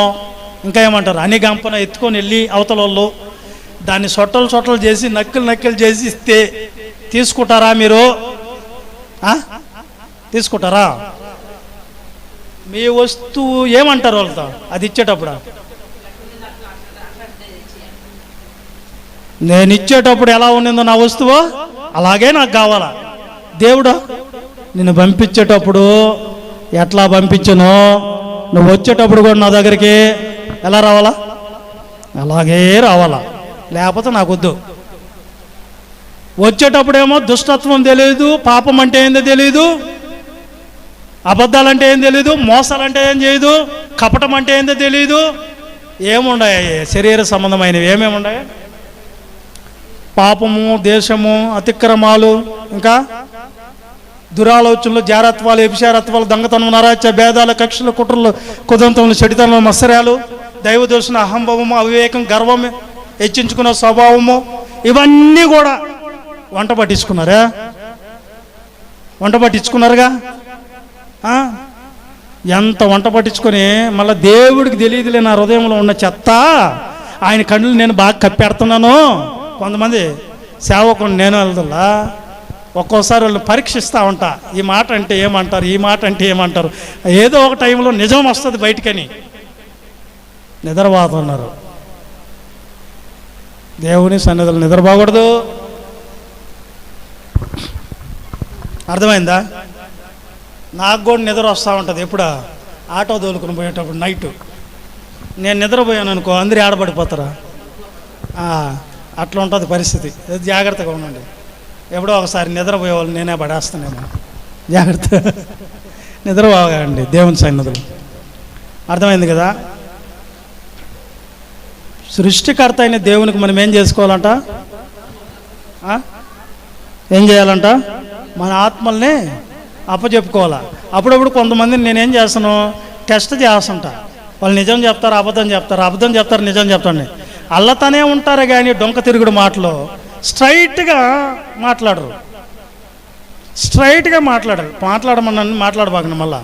ఇంకా ఏమంటారు అని గంపన ఎత్తుకొని వెళ్ళి అవతల వాళ్ళు దాన్ని సొట్టలు చేసి నక్కలు చేసి ఇస్తే తీసుకుంటారా మీరు? తీసుకుంటారా? మీ వస్తువు ఏమంటారు వాళ్ళతో అది ఇచ్చేటప్పుడు? నేను ఇచ్చేటప్పుడు ఎలా ఉండిందో నా వస్తువు అలాగే నాకు కావాలా? దేవుడు నిన్ను పంపించేటప్పుడు ఎట్లా పంపించను, నువ్వు వచ్చేటప్పుడు కూడా నా దగ్గరికి ఎలా రావాలా? అలాగే రావాలా, లేకపోతే నాకు వద్దు. వచ్చేటప్పుడేమో దుష్టత్వం తెలియదు, పాపం అంటే ఏందో తెలియదు, అబద్ధాలంటే ఏం తెలియదు, మోసాలంటే ఏం చేయదు, కపటం అంటే ఏందో తెలియదు. ఏముండాయి? శరీర సంబంధమైనవి ఏమేమి ఉన్నాయి? పాపము, దేశము, అతిక్రమాలు, ఇంకా దురాలోచనలు, జారత్వాలు, వ్యభిచారత్వాలు, దొంగతనం, నరాచ, భేదాలు, కక్షలు, కుట్రలు, కుదంతములు, చెడితనలు, మత్సర్యాలు, దైవదోషణ, అహంభవము, అవివేకం, గర్వం, హెచ్చించుకున్న స్వభావము, ఇవన్నీ కూడా వంట పట్టించుకున్నారుగా. ఎంత వంట పట్టించుకొని మళ్ళీ దేవుడికి తెలియదులే నా హృదయంలో ఉన్న చెత్త, ఆయన కళ్ళు నేను బాగా కప్పెడుతున్నాను. కొంతమంది సేవకుని నేను వెళ్తున్నా, ఒక్కోసారి వాళ్ళు పరీక్షిస్తూ ఉంటా, ఈ మాట అంటే ఏమంటారు, ఈ మాట అంటే ఏమంటారు. ఏదో ఒక టైంలో నిజం వస్తుంది బయటికని నిద్రపోతున్నారు. దేవుని సన్నిధిలో నిద్రపోకూడదు. అర్థమైందా? నాకు కూడా నిద్ర వస్తూ ఉంటుంది. ఎప్పుడు ఆటో తోలుకుని పోయేటప్పుడు నైట్ నేను నిద్రపోయాను అనుకో, అందరూ ఆడబడిపోతారా? అట్లా ఉంటుంది పరిస్థితి. జాగ్రత్తగా ఉండండి. ఎప్పుడో ఒకసారి నిద్రపోయేవాళ్ళు నేనే పడేస్తానేమో. జాగ్రత్త, నిద్రపోకండి దేవుని సన్నిధిలో. అర్థమైంది కదా? సృష్టికర్త అయిన దేవునికి మనం ఏం చేసుకోవాలంట? ఏం చేయాలంట? మన ఆత్మల్ని అప్పచెప్పుకోవాలా. అప్పుడప్పుడు కొంతమందిని నేనేం చేస్తాను, టెస్ట్ చేస్తుంటా. వాళ్ళు నిజం చెప్తారు, అబద్ధం చెప్తారు, నిజం చెప్తాను. అల్లతనే ఉంటారు కానీ డొంక తిరుగుడు మాటలు స్ట్రైట్గా మాట్లాడరు. మాట్లాడమన్నాను, మాట్లాడబాకండి. మళ్ళా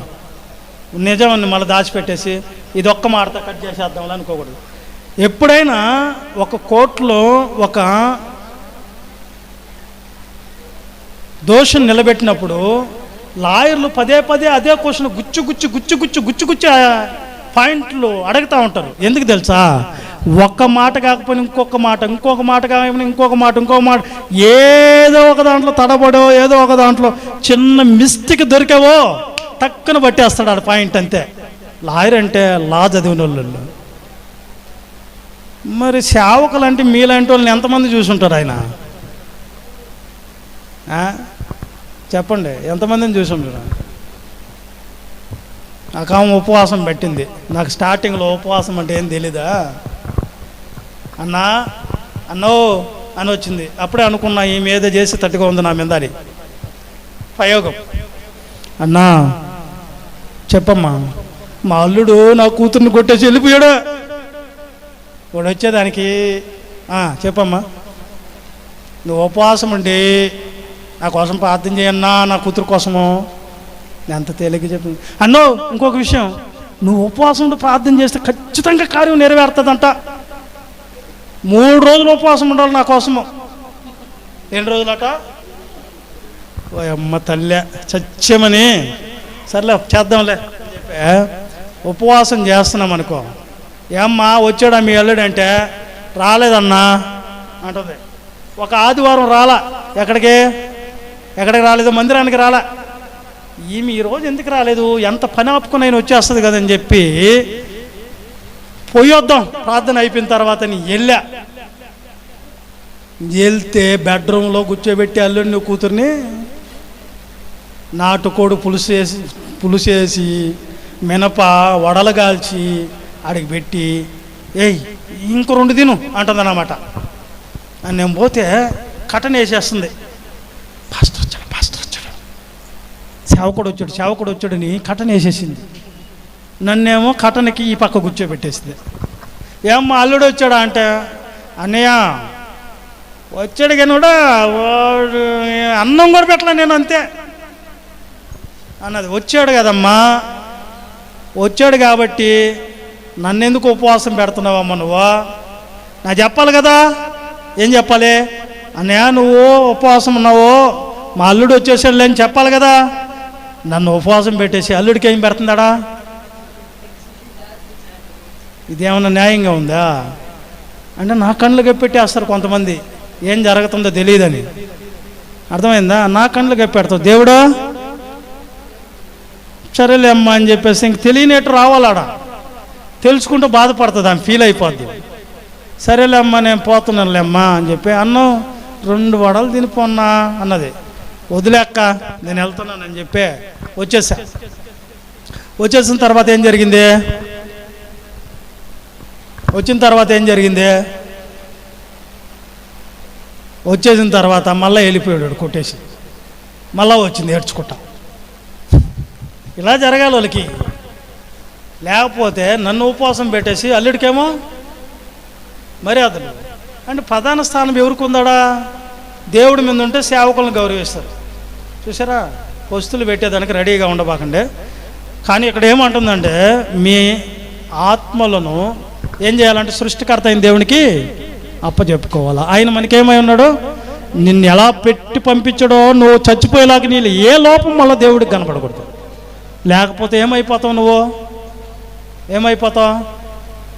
నిజమని మళ్ళీ దాచిపెట్టేసి ఇది ఒక్క మాటతో కట్ చేసేద్దాం అనుకోకూడదు. ఎప్పుడైనా ఒక కోర్టులో ఒక దోషం నిలబెట్టినప్పుడు లాయర్లు పదే పదే అదే క్వశ్చన్ గుచ్చి పాయింట్లు అడుగుతూ ఉంటారు. ఎందుకు తెలుసా? ఒక్క మాట కాకపోయినా ఇంకొక మాట కాకపోయినా ఇంకొక మాట ఏదో ఒక దాంట్లో తడబడో ఏదో ఒక దాంట్లో చిన్న మిస్టేక్ దొరికావో టక్కున పట్టేస్తాడు ఆడ పాయింట్ అంతే. లాయర్ అంటే లా చదివిన వాళ్ళు. మరి సేవకులు అంటే మీలాంటి వాళ్ళని ఎంతమంది చూసుంటారు ఆయన? చెప్పండి, ఎంతమందిని చూసుంటారు? నాకు ఆమె ఉపవాసం పెట్టింది. నాకు స్టార్టింగ్లో ఉపవాసం అంటే ఏం తెలీదా? అన్నో అని వచ్చింది. అప్పుడే అనుకున్నా ఈ మీద చేసి తట్టుగా ఉంది నా మీద అని. ప్రయోగం. అన్నా చెప్పమ్మా, మా అల్లుడు నా కూతుర్ని కొట్టేసి వెళ్ళిపోయాడు. వాడు వచ్చేదానికి చెప్పమ్మా, నువ్వు ఉపవాసం ఉండి నా కోసం ప్రార్థన చేయన్నా, నా కూతురు కోసము. ఎంత తేలిక చెప్పింది. అన్నో ఇంకొక విషయం, నువ్వు ఉపవాసం ఉండి ప్రార్థన చేస్తే ఖచ్చితంగా కార్యం నెరవేరుతుందంట. 3 రోజులు ఉపవాసం ఉండాలి నా కోసము. 2 రోజులట. ఓ అమ్మ తల్లే చచ్చేమని సర్లే చేద్దాంలే చెప్పే ఉపవాసం చేస్తున్నాం అనుకో. ఏమ్మా వచ్చాడా మీ అల్లుడు అంటే రాలేదన్నా అంటుంది. ఒక ఆదివారం రాలా. ఎక్కడికి రాలేదు? మందిరానికి రాలా. ఈమె ఈరోజు ఎందుకు రాలేదు? ఎంత పని ఆపుకుని ఆయన వచ్చేస్తుంది కదని చెప్పి పోయొద్దాం ప్రార్థన అయిపోయిన తర్వాత వెళ్తే బెడ్రూమ్లో కూర్చోబెట్టి అల్లుడిని కూతుర్ని నాటుకోడు పులుసేసి మినప వడలు కాల్చి ఆడికి పెట్టి ఇంకో 2 తిను అంటుందన్నమాట. అని నేను పోతే కటన్ వేసేస్తుంది. పాస్టర్ వచ్చాడు సేవకుడు వచ్చాడని కటన్ వేసేసింది. నన్నేమో కటన్కి ఈ పక్క కూర్చోబెట్టేసింది. ఏమ్మా అల్లుడు వచ్చాడా అంటే, అన్నయ్య వచ్చాడు కానీ కూడా వాడు అన్నం కూడా పెట్టలే నేను అంతే అన్నది. వచ్చాడు కదమ్మా, వచ్చాడు కాబట్టి నన్నెందుకు ఉపవాసం పెడుతున్నావమ్మా నువ్వు? నాకు చెప్పాలి కదా. ఏం చెప్పాలి? అన్నయ్య నువ్వు ఉపవాసం ఉన్నావు, మా అల్లుడు వచ్చేసాడు అని చెప్పాలి కదా. నన్ను ఉపవాసం పెట్టేసి అల్లుడికి ఏం పెడుతుందాడా? ఇదేమన్నా న్యాయంగా ఉందా? అంటే నా కళ్ళు గప్పెట్టేస్తారు కొంతమంది, ఏం జరుగుతుందో తెలియదని. అర్థమైందా? నా కళ్ళు గప్పెడతావు. దేవుడా సరేలే అమ్మా అని చెప్పేసి ఇంక తెలియనట్టు రావాలాడా. తెలుసుకుంటూ బాధపడుతుంది, ఆమె ఫీల్ అయిపోద్ది. సరేలే అమ్మా నేను పోతున్నానులే అమ్మా అని చెప్పి అన్నం 2 వడలు తినిపోన్నా అన్నది. వదిలేక్క నేను వెళ్తున్నానని చెప్పి వచ్చేసిన తర్వాత ఏం జరిగింది? వచ్చేసిన తర్వాత మళ్ళీ వెళ్ళిపోయాడు కొట్టేసి. మళ్ళా వచ్చింది ఏడ్చుకుంటా. ఇలా జరగాలి వాళ్ళకి. లేకపోతే నన్ను ఉపవాసం పెట్టేసి అల్లుడికేమో మర్యాదలు అంటే ప్రధాన స్థానం ఎవరికి ఉందాడా? దేవుడి మీద ఉంటే సేవకులను గౌరవిస్తారు. చూసారా? వస్తువులు పెట్టేదానికి రెడీగా ఉండబాకండి. కానీ ఇక్కడ ఏమంటుందంటే మీ ఆత్మలను ఏం చేయాలంటే సృష్టికర్త అయిన దేవునికి అప్పచెప్పుకోవాలా. ఆయన మనకేమై ఉన్నాడు? నిన్ను ఎలా పెట్టి పంపించడో నువ్వు చచ్చిపోయేలాగా నీళ్ళు ఏ లోపం మళ్ళీ దేవుడికి కనపడకూడదు. లేకపోతే ఏమైపోతావు? నువ్వు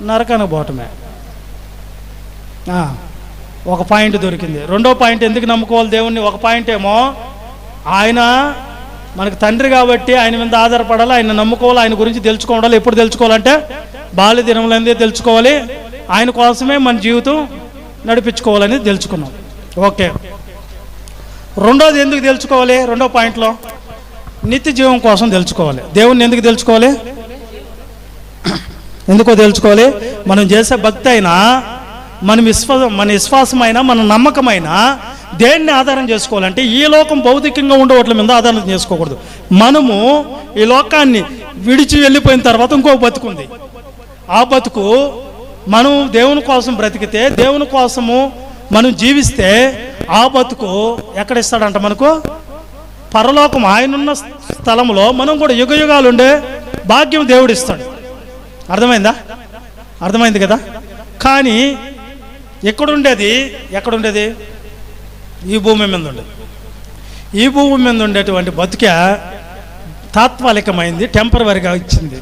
నరకానికి పోవటమే. ఒక పాయింట్ దొరికింది. 2వ పాయింట్ ఎందుకు నమ్ముకోవాలి దేవుణ్ణి? ఒక పాయింట్ ఏమో ఆయన మనకు తండ్రి కాబట్టి ఆయన మీద ఆధారపడాలి, ఆయన నమ్ముకోవాలి, ఆయన గురించి తెలుసుకోవాలి. ఎప్పుడు తెలుసుకోవాలంటే బాల్య దినములందే తెలుసుకోవాలి. ఆయన కోసమే మన జీవితం నడిపించుకోవాలని తెలుసుకున్నాం. ఓకే. 2వది ఎందుకు తెలుసుకోవాలి? 2వ పాయింట్లో నిత్య జీవం కోసం తెలుసుకోవాలి. దేవుణ్ణి ఎందుకు తెలుసుకోవాలి? ఎందుకో తెలుసుకోవాలి. మనం చేసే భక్తి అయినా మన విశ్వాసమైనా మన నమ్మకమైనా దేన్ని ఆధారం చేసుకోవాలంటే ఈ లోకం భౌతికంగా ఉండే వాటి మీద ఆధారం చేసుకోకూడదు. మనము ఈ లోకాన్ని విడిచి వెళ్ళిపోయిన తర్వాత ఇంకో బతుకుంది. ఆ బతుకు మనం దేవుని కోసం బ్రతికితే, దేవుని కోసము మనం జీవిస్తే ఆ బతుకు ఎక్కడ ఇస్తాడంట? మనకు పరలోకం. ఆయనున్న స్థలంలో మనం కూడా యుగయుగాలు ఉండే భాగ్యం దేవుడు ఇస్తాడు. అర్థమైందా? అర్థమైంది కదా? కానీ ఎక్కడుండేది ఈ భూమి మీద ఉండేది. ఈ భూమి మీద ఉండేటువంటి బతుకే తాత్కాలికమైంది, టెంపరవరీగా ఇచ్చింది.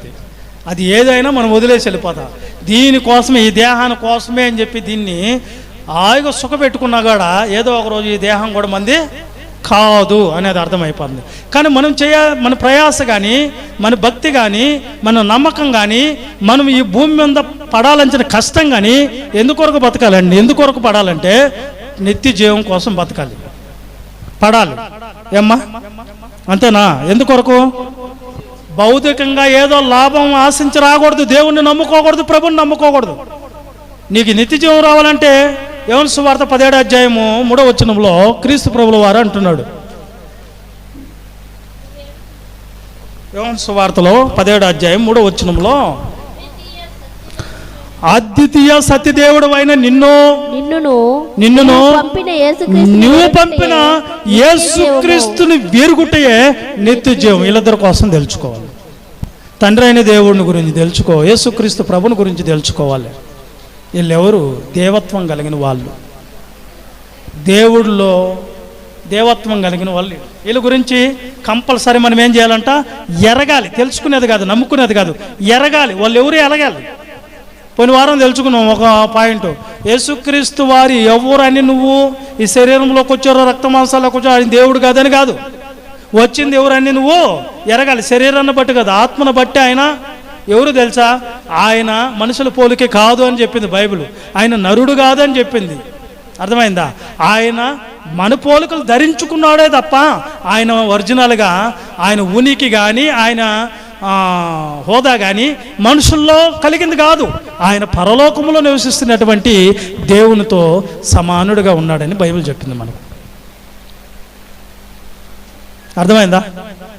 అది ఏదైనా మనం వదిలేసి వెళ్ళిపోతాం. దీనికోసమే, ఈ దేహాని కోసమే అని చెప్పి దీన్ని హాయిగా సుఖపెట్టుకున్నా కూడా ఏదో ఒక రోజు ఈ దేహం కూడా మంది కాదు అనేది అర్థమైపోతుంది. కానీ మన ప్రయాస కానీ, మన భక్తి కానీ, మన నమ్మకం కానీ, మనం ఈ భూమి మీద పడాలంచిన కష్టం కానీ ఎందుకొరకు బతకాలండి? ఎందుకొరకు పడాలంటే నిత్య జీవం కోసం బతకాలి, పడాలి. ఏమ్మా, అంతేనా? ఎందుకొరకు? భౌతికంగా ఏదో లాభం ఆశించి రాకూడదు, దేవుణ్ణి నమ్ముకోకూడదు, ప్రభుని నమ్ముకోకూడదు. నీకు నిత్య జీవం రావాలంటే యోహాను సువార్త 17వ అధ్యాయము 3వ వచనంలో క్రీస్తు ప్రభుల వారు అంటున్నాడు. యోహాను సువార్తలో 17వ అధ్యాయం 3వ వచనంలో, అద్వితీయ సత్యదేవుడు అయిన నిన్నును నువ్వు పంపిన యేసుక్రీస్తుని వేరుగుటయే నిత్య జీవం. వీళ్ళిద్దరి కోసం తెలుసుకోవాలి. తండ్రి అయిన దేవుడిని గురించి తెలుసుకో, యేసుక్రీస్తు ప్రభుని గురించి తెలుసుకోవాలి. వీళ్ళెవరు? దేవత్వం కలిగిన వాళ్ళు, దేవుడిలో దేవత్వం కలిగిన వాళ్ళు. వీళ్ళ గురించి కంపల్సరీ మనం ఏం చేయాలంట? ఎరగాలి. తెలుసుకునేది కాదు, నమ్ముకునేది కాదు, ఎరగాలి. వాళ్ళు ఎవరు ఎరగాలి. పోయిన వారం తెలుసుకున్నాం ఒక పాయింట్. యేసుక్రీస్తు వారి ఎవరని నువ్వు ఈ శరీరంలోకి వచ్చారో, రక్త మాంసాలకు వచ్చారో, ఆయన దేవుడు కాదని కాదు, వచ్చింది ఎవరని నువ్వు ఎరగాలి. శరీరాన్ని బట్టి కాదు, ఆత్మను బట్టి. ఆయన ఎవరు తెలుసా? ఆయన మనుషుల పోలికే కాదు అని చెప్పింది బైబిల్. ఆయన నరుడు కాదు అని చెప్పింది. అర్థమైందా? ఆయన మన పోలికలు ధరించుకున్నాడే తప్ప ఆయన ఒరిజినల్గా ఆయన ఉనికి కానీ, ఆయన హోదా కానీ మనుషుల్లో కలిగింది కాదు. ఆయన పరలోకములో నివసిస్తున్నటువంటి దేవునితో సమానుడుగా ఉన్నాడని బైబిల్ చెప్పింది మనకు. అర్థమైందా?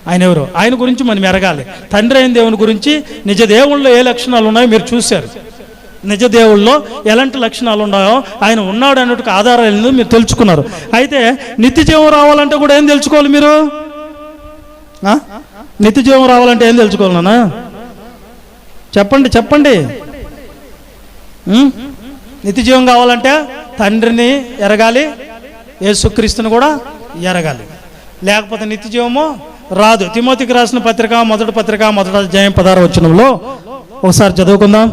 ఆయన ఎవరు? ఆయన గురించి మనం ఎరగాలి. తండ్రి అయిన దేవుని గురించి, నిజ దేవుళ్ళలో ఏ లక్షణాలు ఉన్నాయో మీరు చూశారు. నిజ దేవుళ్ళలో ఎలాంటి లక్షణాలు ఉన్నాయో, ఆయన ఉన్నాడు అన్నట్టుకు ఆధారాలు మీరు తెలుసుకున్నారు. అయితే నిత్య జీవం రావాలంటే కూడా ఏం తెలుసుకోవాలి మీరు? నిత్య జీవం రావాలంటే ఏం తెలుసుకోవాలి నాన్న? చెప్పండి. నిత్య జీవం కావాలంటే తండ్రిని ఎరగాలి, యేసుక్రీస్తుని కూడా ఎరగాలి. లేకపోతే నిత్య జీవము రాదు. తిమోతికి రాసిన పత్రిక, మొదటి అధ్యాయం 16వ వచనంలో ఒకసారి చదువుకుందాం.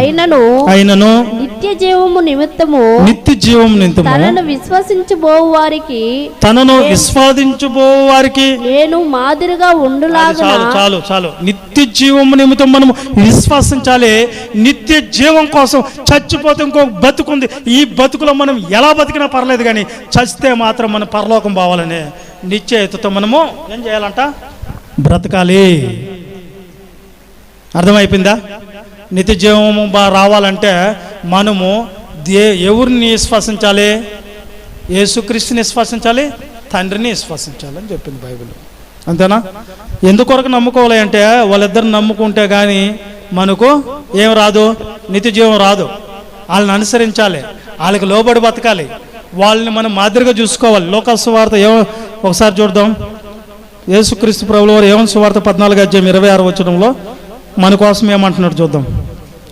అయినను నిత్య జీవము నిమిత్తము తనను విశ్వసించుబోవు వారికి నేను మాదిరిగా ఉండులాగా. చాలు. నిత్య జీవము నిమిత్తం మనం విశ్వసించాలి. నిత్య జీవం కోసం చచ్చిపోతే ఇంకో బతుకుంది. ఈ బతుకులో మనం ఎలా బతికినా పర్లేదు, కానీ చచ్చితే మాత్రం మనం పరలోకం పోవాలనే నిశ్చయితతో మనము ఏం చేయాలంట? బ్రతకాలి. అర్థమైపోయిందా? నిత్య జీవము రావాలంటే మనము ఎవరిని విశ్వసించాలి? యేసుక్రీస్తుని విశ్వసించాలి, తండ్రిని విశ్వసించాలి అని చెప్పింది బైబిల్. అంతేనా? ఎందుకొరకు నమ్ముకోవాలి అంటే, వాళ్ళిద్దరిని నమ్ముకుంటే కానీ మనకు ఏం రాదు, నిత్య జీవం రాదు. వాళ్ళని అనుసరించాలి, వాళ్ళకి లోబడి బతకాలి, వాళ్ళని మనం మాదిరిగా చూసుకోవాలి. లోకాసు వార్త ఒకసారి చూద్దాం. యేసుక్రీస్తు ప్రభువు వారు యోహాను సువార్త 14వ అధ్యాయం 26వ వచనంలో మన కోసం ఏమంటున్నాడు చూద్దాం.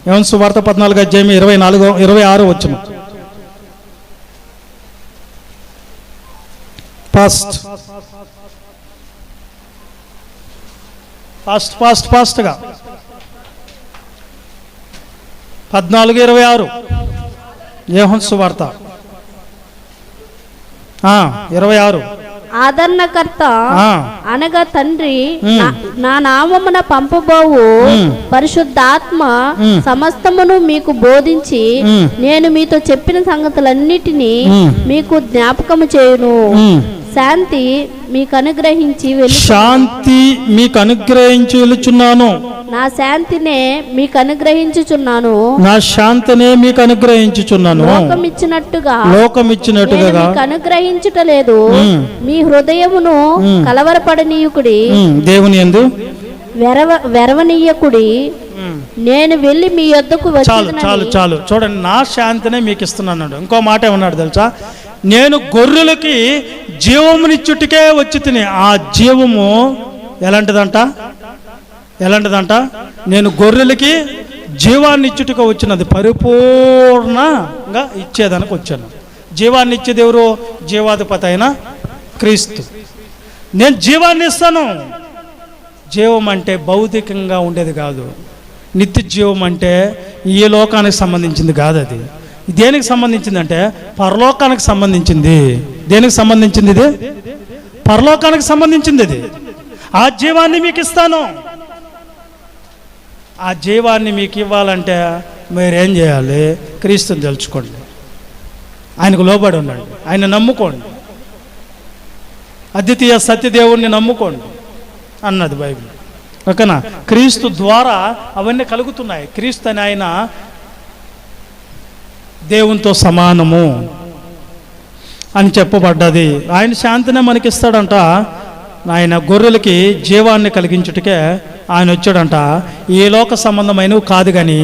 యోహాను సువార్త 14వ అధ్యాయం 26వ వచనం. ఫాస్ట్గా 14:26 యోహాను సువార్త 26. ఆదరణకర్త అనగా తండ్రి నా నామమున పంపబోవు పరిశుద్ధాత్మ సమస్తమును మీకు బోధించి నేను మీతో చెప్పిన సంగతులన్నిటినీ మీకు జ్ఞాపకము చేయును. శాంతి మీకు అనుగ్రహించి వెళ్ళుచున్నాను. నా శాంతినే మీకు అనుగ్రహించుచున్నాను. లోకమిచ్చినట్టుగా మీకు అనుగ్రహించుటలేదు. మీ హృదయమును కలవరపడనీయుకుడి, దేవుని యందు వెరవనీయకుడి. నేను వెళ్ళి మీ యొద్దకు వచ్చి. చాలు చూడండి, నా శాంతినే మీకు ఇస్తున్నాను. ఇంకో మాట ఏమన్నాడు తెలుసా? నేను గొర్రెలకి జీవమునిచ్చుటికే వచ్చి తిని. ఆ జీవము ఎలాంటిదంట? నేను గొర్రెలకి జీవాన్ని ఇచ్చుటకు వచ్చినది, పరిపూర్ణంగా ఇచ్చేదానికి వచ్చాను. జీవాన్ని ఇచ్చేది ఎవరు? జీవాధిపతి అయిన క్రీస్తు. నేను జీవాన్ని ఇస్తాను. జీవం అంటే భౌతికంగా ఉండేది కాదు. నిత్య జీవం అంటే ఈ లోకానికి సంబంధించింది కాదు. అది దేనికి సంబంధించింది అంటే పరలోకానికి సంబంధించింది. దేనికి సంబంధించింది? ఇది పరలోకానికి సంబంధించింది. ఇది ఆ జీవాన్ని మీకు ఇస్తాను. ఆ జీవాన్ని మీకు ఇవ్వాలంటే మీరేం చేయాలి? క్రీస్తుని తెలుసుకోండి, ఆయనకు లోబడి ఉండండి, ఆయన నమ్ముకోండి, అద్వితీయ సత్యదేవుణ్ణి నమ్ముకోండి అన్నది బైబిల్. ఓకేనా? క్రీస్తు ద్వారా అవన్నీ కలుగుతున్నాయి. క్రీస్తు అని ఆయన దేవునితో సమానము అని చెప్పబడ్డది. ఆయన శాంతినే మనకిస్తాడంట. ఆయన గొర్రెలకి జీవాన్ని కలిగించుటకే ఆయన వచ్చాడంట. ఏ లోక సంబంధమైనవి కాదు కానీ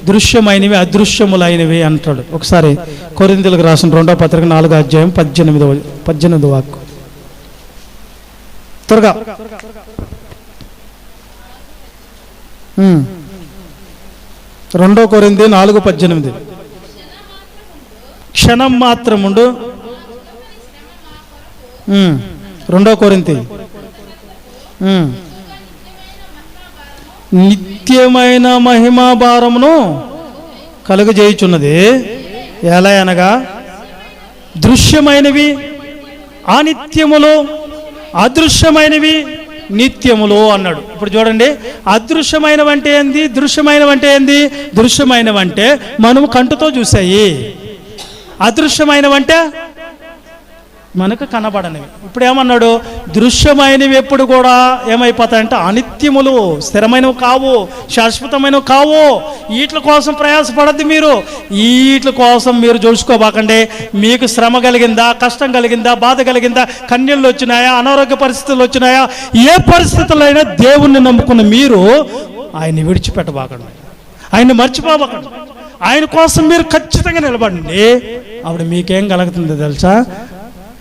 దృశ్యమైనవి అదృశ్యములైనవి అంటాడు. ఒకసారి కొరింథీయులకు రాసిన 2వ పత్రిక 4వ అధ్యాయం 18వ వాక్యం. త్వరగా 2 కొరింథీ 4:18. క్షణం మాత్రముండు. 2 కొరింథీ నిత్యమైన మహిమాభారమును కలుగజేయుచున్నది. ఎలా అనగా దృశ్యమైనవి అనిత్యములు, అదృశ్యమైనవి నిత్యములు అన్నాడు. ఇప్పుడు చూడండి, అదృశ్యమైనవంటే ఏంది? దృశ్యమైనవంటే ఏంది? దృశ్యమైనవంటే మనము కంటితో చూసాయి, అదృశ్యమైనవంటే మనకు కనబడనివి. ఇప్పుడు ఏమన్నాడు? దృశ్యమైనవి ఎప్పుడు కూడా ఏమైపోతాయంటే అనిత్యములు, స్థిరమైనవి కావు, శాశ్వతమైనవి కావు. వీటి కోసం ప్రయాసపడద్దు మీరు. వీటి కోసం మీరు చూసుకోబాకండి. మీకు శ్రమ కలిగిందా, కష్టం కలిగిందా, బాధ కలిగిందా, కన్నీళ్ళు వచ్చినాయా, అనారోగ్య పరిస్థితులు వచ్చినాయా, ఏ పరిస్థితుల్లో అయినా దేవుణ్ణి నమ్ముకున్న మీరు ఆయన్ని విడిచిపెట్టబాకండి, ఆయన్ని మర్చిపోబాకండి. ఆయన కోసం మీరు ఖచ్చితంగా నిలబడండి. అప్పుడు మీకేం కలుగుతుందో తెలుసా?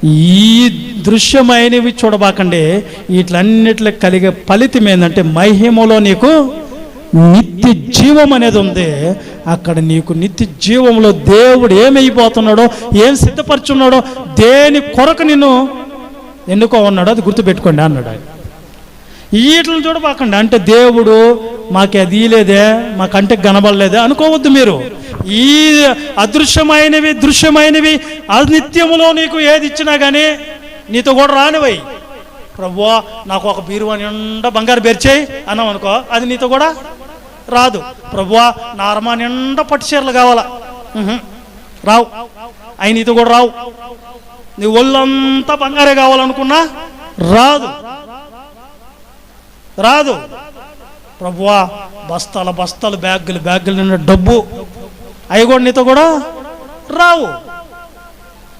ఈ దృశ్యమైనవి చూడబాకండి. వీటిలన్నిట్లో కలిగే ఫలితం ఏంటంటే మహిమలో నీకు నిత్య జీవం అనేది ఉంది. అక్కడ నీకు నిత్య జీవంలో దేవుడు ఏమైపోతున్నాడో, ఏం సిద్ధపరచున్నాడో, దేని కొరకు నిన్ను ఎన్నుకో ఉన్నాడో అది గుర్తుపెట్టుకోండి అన్నాడు ఆయన. వీటిని చూడబాకండి. అంటే దేవుడు మాకు అది లేదే, మా కంటికి కనబడలేదే అనుకోవద్దు మీరు. ఈ అదృశ్యమైనవి దృశ్యమైనవి అనిత్యములో నీకు ఏది ఇచ్చినా కానీ నీతో కూడా రానివై. ప్రభువా నాకు ఒక బీరువా నిండా బంగారు బెర్చేయి అన్నాం అనుకో, అది నీతో కూడా రాదు. ప్రభువా నా అరమా నిండా పట్టు చీరలు కావాలా, రావు. అవి నీతో కూడా రావు. నీ ఒళ్ళంతా బంగారే కావాలనుకున్నా రాదు. ప్రభువా బస్తాల బస్తాలు బ్యాగులు నిండా డబ్బు, అవి కూడా నీతో కూడా రావు.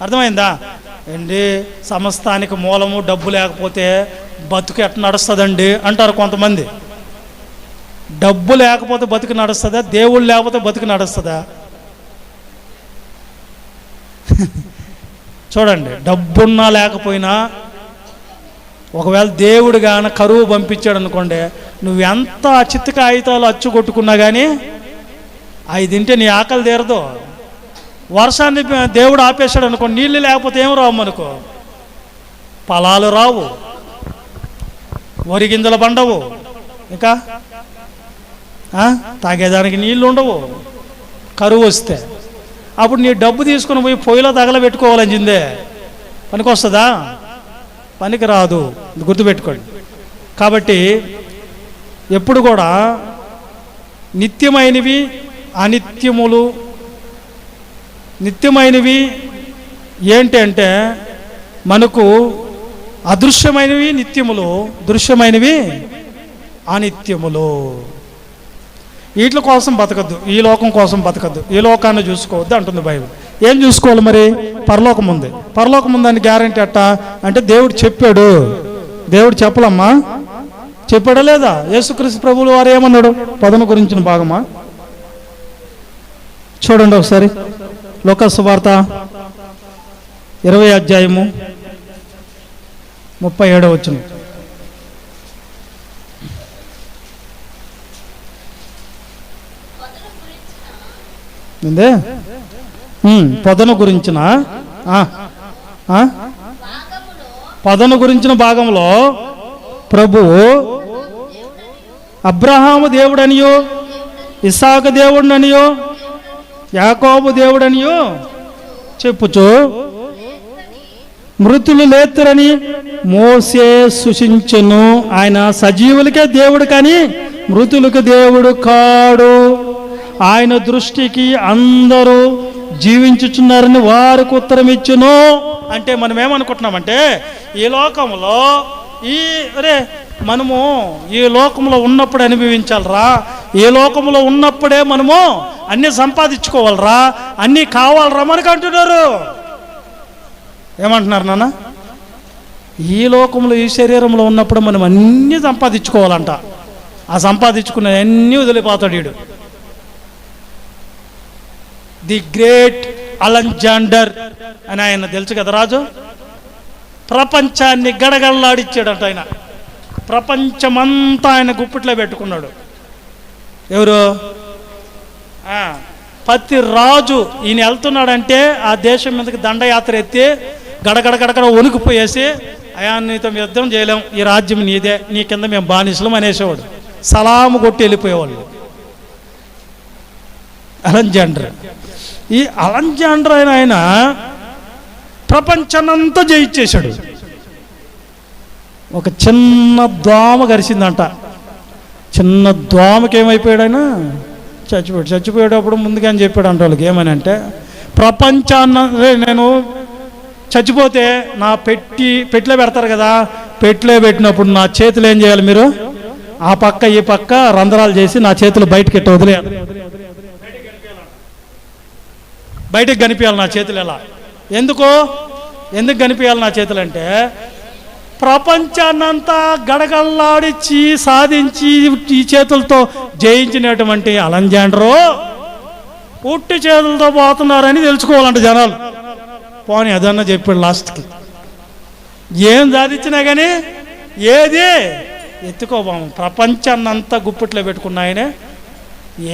అర్థమైందా అండి? సమస్తానికి మూలము డబ్బు లేకపోతే బతుకు ఎట్లా నడుస్తుందండి అంటారు కొంతమంది. డబ్బు లేకపోతే బతుకు నడుస్తుందా? దేవుడు లేకపోతే బతుకు నడుస్తుందా? చూడండి, డబ్బున్నా లేకపోయినా ఒకవేళ దేవుడు గాన కరువు పంపించాడు అనుకోండి, నువ్వు ఎంత చిత్త కాగితాలు అచ్చు కొట్టుకున్నా కానీ అవి తింటే నీ ఆకలి తీరదు. వర్షాన్ని దేవుడు ఆపేశాడు అనుకో, నీళ్ళు లేకపోతే ఏం రావు మనకు? పొలాలు రావు, వరి గింజలు పండవు, ఇంకా తాగేదానికి నీళ్ళు ఉండవు కరువు వస్తే. అప్పుడు నీ డబ్బు తీసుకుని పోయి పొయ్యిలో తగలబెట్టుకోవాలంచిందే, పనికి వస్తుందా? పనికి రాదు. గుర్తుపెట్టుకోండి. కాబట్టి ఎప్పుడు కూడా నిత్యమైనవి అనిత్యములు, నిత్యమైనవి ఏంటి అంటే మనకు అదృశ్యమైనవి నిత్యములు, దృశ్యమైనవి అనిత్యములు. వీటి కోసం బతకద్దు, ఈ లోకం కోసం బతకద్దు, ఈ లోకాన్ని చూసుకోవద్దు అంటుంది బైబిల్. ఏం చూసుకోవాలి మరి? పరలోకం ఉంది. పరలోకం ఉందని గ్యారంటీ అట్టా అంటే దేవుడు చెప్పాడు. దేవుడు చెప్పలమ్మా, చెప్పాడా లేదా? యేసుక్రీస్తు ప్రభువులు వారు ఏమన్నాడు? పదను గురించిన భాగమా చూడండి ఒకసారి. లోకా సువార్త 20 అధ్యాయము 37వ వచనం. ఏందే? పొదను గురించిన పొదను గురించిన భాగంలో ప్రభువు అబ్రహాము దేవుడనియో, ఇస్సాకు దేవుడనియో, యాకోబు దేవుడనియో చెప్పుచు మృతులు లేతురని మోసే సూచించెను. ఆయన సజీవులకే దేవుడు కానీ మృతులకు దేవుడు కాడు. ఆయన దృష్టికి అందరూ జీవించుచున్నారని వారికి ఉత్తరం ఇచ్చును. అంటే మనం ఏమనుకుంటున్నామంటే ఈ లోకంలో మనము ఈ లోకంలో ఉన్నప్పుడు అనుభవించాలరా, ఈ లోకంలో ఉన్నప్పుడే మనము అన్నీ సంపాదించుకోవాలరా, అన్నీ కావాలరా మనకు అంటున్నారు. ఏమంటున్నారు నాన్న? ఈ లోకంలో ఈ శరీరంలో ఉన్నప్పుడు మనం అన్నీ సంపాదించుకోవాలంట. ఆ సంపాదించుకున్న అన్నీ వదిలిపోతాడు వీడు. ది గ్రేట్ అలెగ్జాండర్ అని ఆయన తెలుసు కదా రాజు, ప్రపంచాన్ని గడగడలాడిచ్చాడంట. ఆయన ప్రపంచమంతా ఆయన గుప్పిట్లో పెట్టుకున్నాడు. ఎవరు? ప్రతి రాజు ఈయన వెళ్తున్నాడంటే ఆ దేశం మీదకి దండయాత్ర ఎత్తి గడగడ వణుకుపోయేసి, అయా నీతో యుద్ధం చేయలేం, ఈ రాజ్యం నీదే, నీ కింద మేము బానిసలం అనేసేవాడు. సలాము కొట్టి వెళ్ళిపోయేవాళ్ళు. అలెగ్జాండర్. ఈ అలెగ్జాండర్ ఆయన ప్రపంచాన్నంతా జయించేశాడు. ఒక చిన్న దోమ గరిచిందంట. చిన్న దోమకి ఏమైపోయాడు ఆయన? చచ్చిపోయేటప్పుడు ముందుగానే చెప్పాడు అంట వాళ్ళకి. ఏమని అంటే, ప్రపంచాన్ని నేను చచ్చిపోతే నా పెట్టిలో పెడతారు కదా, పెట్టిలో పెట్టినప్పుడు నా చేతులు ఏం చేయాలి మీరు? ఆ పక్క ఈ పక్క రంధ్రాలు చేసి నా చేతులు బయటకి ఎట్ట వదిలేయాలి, బయటకు కనిపించాలి నా చేతులు. ఎలా? ఎందుకు కనిపించాలి నా చేతులు అంటే, ప్రపంచాన్నంతా గడగల్లాడిచ్చి సాధించి ఈ చేతులతో జయించినటువంటి అలెగ్జాండరు ఉట్టి చేతులతో పోతున్నారని తెలుసుకోవాలంట జనాలు. పోనీ అదన్నా చెప్పాడు లాస్ట్కి. ఏం సాధించినా కానీ ఏది ఎత్తుకోబాము. ప్రపంచాన్నంతా గుప్పిట్లో పెట్టుకున్న ఆయనే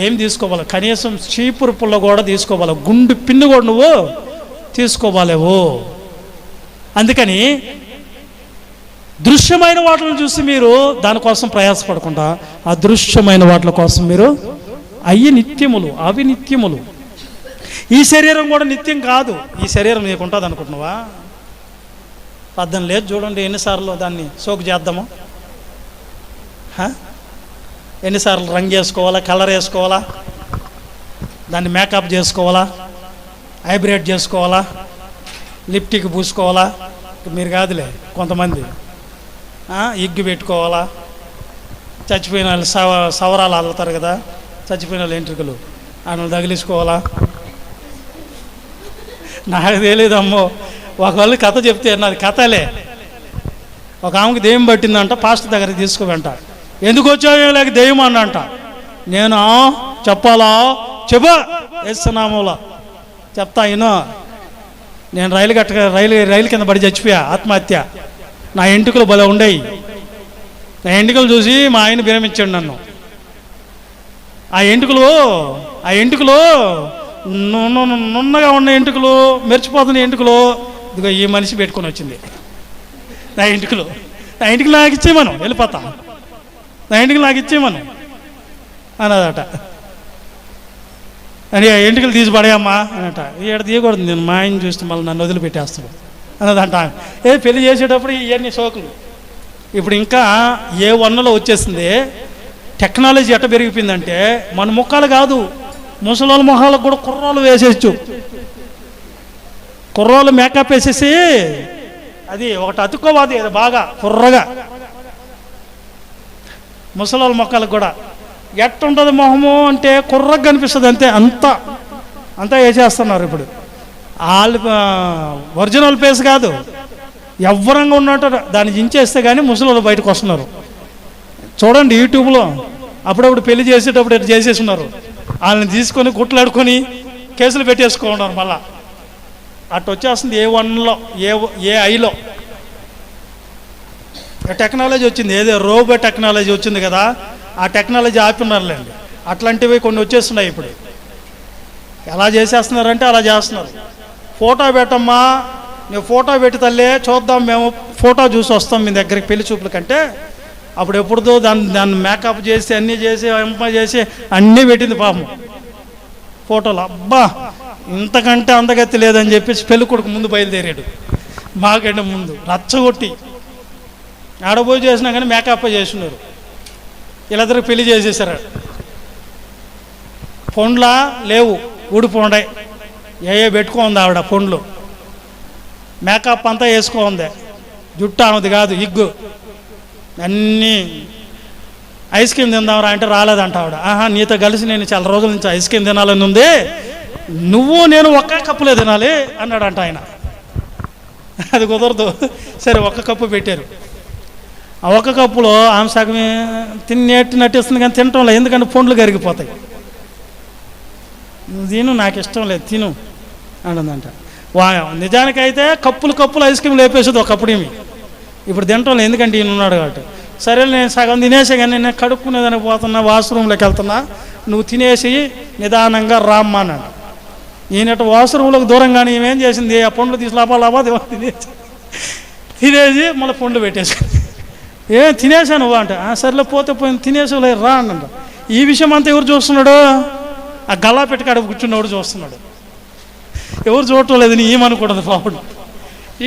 ఏం తీసుకోవాలి? కనీసం చీపురు పుల్ల కూడా తీసుకోవాలి, గుండు పిన్ను కూడా నువ్వు తీసుకోవాలేవు. అందుకని దృశ్యమైన వాటిని చూసి మీరు దానికోసం ప్రయాసపడకుండా అదృశ్యమైన వాటి కోసం మీరు అవి నిత్యములు. ఈ శరీరం కూడా నిత్యం కాదు. ఈ శరీరం నీకు ఉంటుంది అనుకుంటున్నావా? అర్థం లేదు. చూడండి ఎన్నిసార్లు దాన్ని సోకు చేద్దాము, ఎన్నిసార్లు రంగు వేసుకోవాలా, కలర్ వేసుకోవాలా, దాన్ని మేకప్ చేసుకోవాలా, ఐబ్రేట్ చేసుకోవాలా, లిప్టిక్ పూసుకోవాలా. మీరు కాదులే, కొంతమంది ఇగ్గు పెట్టుకోవాలా, చచ్చిపోయిన వాళ్ళు సవరాలు అల్లుతారు కదా, చచ్చిపోయిన వాళ్ళు ఎంట్రుకలు ఆయన తగిలించుకోవాలా. నాకు తెలియదమ్మో, ఒకళ్ళు కథ చెప్తే నాది కథలే. ఒక ఆమెకు దెయ్యం పట్టిందంట, పాస్టర్ దగ్గరికి తీసుకువెంట. ఎందుకు వచ్చాయో లేక దెయ్యం అన్నంట. నేను చెప్పాలా? వేస్తున్నాములా చెప్తా. నేను రైలు కింద పడి చచ్చిపోయా, ఆత్మహత్య. నా ఎంటుకలు భలే ఉండేవి. నా ఎంటుకలు చూసి మా ఆయన విరమించాడు నన్ను. ఆ ఎంటుకలు నున్నగా ఉన్న ఎంటుకలు, మెరిచిపోతున్న ఎంటుకలు, ఇదిగో ఈ మనిషి పెట్టుకొని వచ్చింది. నా ఎంటుకలు నాకు ఇచ్చేయమను, వెళ్ళిపోతా. నా ఎంటుకలు నాకు ఇచ్చేయమను అన్నదట. అని ఎంటుకలు తీసి పడేయమ్మా అనట. ఈడ తీయకూడదు, నేను మా ఆయన చూస్తే మళ్ళీ నన్ను వదిలిపెట్టేస్తాడు అన్నదంట. పెళ్లి చేసేటప్పుడు ఇవన్నీ సోకులు. ఇప్పుడు ఇంకా ఏ వన్నలో వచ్చేసింది. టెక్నాలజీ ఎట్ట పెరిగిపోయిందంటే మన ముఖాలు కాదు, ముసలోళ్ళ మొహాలకు కూడా కుర్రోళ్ళు వేసేయచ్చు. కుర్రోళ్ళు మేకప్ వేసేసి అది ఒకటి అతుక్కోవాలి, అది బాగా కుర్రగా. ముసలోళ్ళ మొక్కలకు కూడా ఎట్టుంటుంది మొహము అంటే కుర్రగా కనిపిస్తుంది, అంతే. అంతా వేసేస్తున్నారు ఇప్పుడు. వాళ్ళు ఒరిజినల్ ఫేస్ కాదు, ఎవ్వరంగా ఉన్నట్టు దాన్ని జించేస్తే కానీ ముసలోళ్ళు బయటకు వస్తున్నారు. చూడండి యూట్యూబ్లో అప్పుడప్పుడు పెళ్లి చేసేటప్పుడు ఇట్లా చేసేస్తున్నారు. వాళ్ళని తీసుకొని గుట్లాడుకొని కేసులు పెట్టేసుకున్నారు. మళ్ళా అటు వచ్చేస్తుంది A1లో AI టెక్నాలజీ వచ్చింది, ఏదో రోబో టెక్నాలజీ వచ్చింది కదా, ఆ టెక్నాలజీ ఆపినారులేండి. అట్లాంటివి కొన్ని వచ్చేస్తున్నాయి ఇప్పుడు. ఎలా చేసేస్తున్నారంటే అలా చేస్తున్నారు. ఫోటో పెట్టమ్మా, నువ్వు ఫోటో పెట్టి తల్లే చూద్దాం, మేము ఫోటో చూసి వస్తాం మీ దగ్గరికి పెళ్లి చూపుల కంటే. అప్పుడు ఎప్పుడుదో దాన్ని మేకప్ చేసి అన్నీ చేసి చేసి అన్నీ పెట్టింది పాపం ఫోటోలు. అబ్బా ఇంతకంటే అందగత్తి లేదని చెప్పేసి పెళ్లి కొడుకు ముందు బయలుదేరాడు, మాకంటే ముందు రచ్చగొట్టి ఆడబోయి చేసినా కానీ మేకప్ చేస్తున్నారు. వీళ్ళిద్దరికి పెళ్లి చేసేసారు. పండ్లా లేవు, ఊడిపోండే పెట్టుకోంది ఆవిడ పండ్లు, మేకప్ అంతా వేసుకోంది, జుట్టు ఆమెది కాదు ఇగ్గు. అన్నీ ఐస్ క్రీమ్ తిందాంరా అంటే రాలేదంట ఆవిడ. నీతో కలిసి నేను చాలా రోజుల నుంచి ఐస్ క్రీమ్ తినాలని ఉంది, నువ్వు నేను ఒక్క కప్పులే తినాలి అన్నాడంట ఆయన. అది కుదరదు. సరే ఒక్క కప్పు పెట్టారు. ఆ ఒక్క కప్పులో ఆమె సగమే నటిస్తుంది కానీ తినటం లేదు, ఎందుకంటే పండ్లు కరిగిపోతాయి. నువ్వు తిను, నాకు ఇష్టం లేదు తిను అంటుందంట. నిజానికైతే కప్పులు ఐస్ క్రీమ్ లేపేసేది ఒకప్పుడు ఏమి, ఇప్పుడు తినటం లేదు ఎందుకంటే ఈయన ఉన్నాడు కాబట్టి. సరే నేను సగం తినేసే కానీ నేను కడుక్కునేదానికి పోతున్నా, వాష్రూమ్లోకి వెళ్తున్నా, నువ్వు తినేసి నిదానంగా రామ్మా అన్నాడు. ఈయనట వాష్రూమ్లోకి దూరంగానే ఏమేం చేసింది, ఆ పండ్లు తీసి లాభా తినేసి మళ్ళీ పండ్లు పెట్టేసి తినేసాను నువ్వు అంటే, సర్లే పోతే పోయింది తినేసి రా అన్నంట. ఈ విషయం అంతా ఎవరు చూస్తున్నాడు? ఆ గల్లా పెట్టుకాడ కూర్చున్నవాడు చూస్తున్నాడు. ఎవరు చూడటం లేదు, నీ ఏమనకూడదు పాపడు.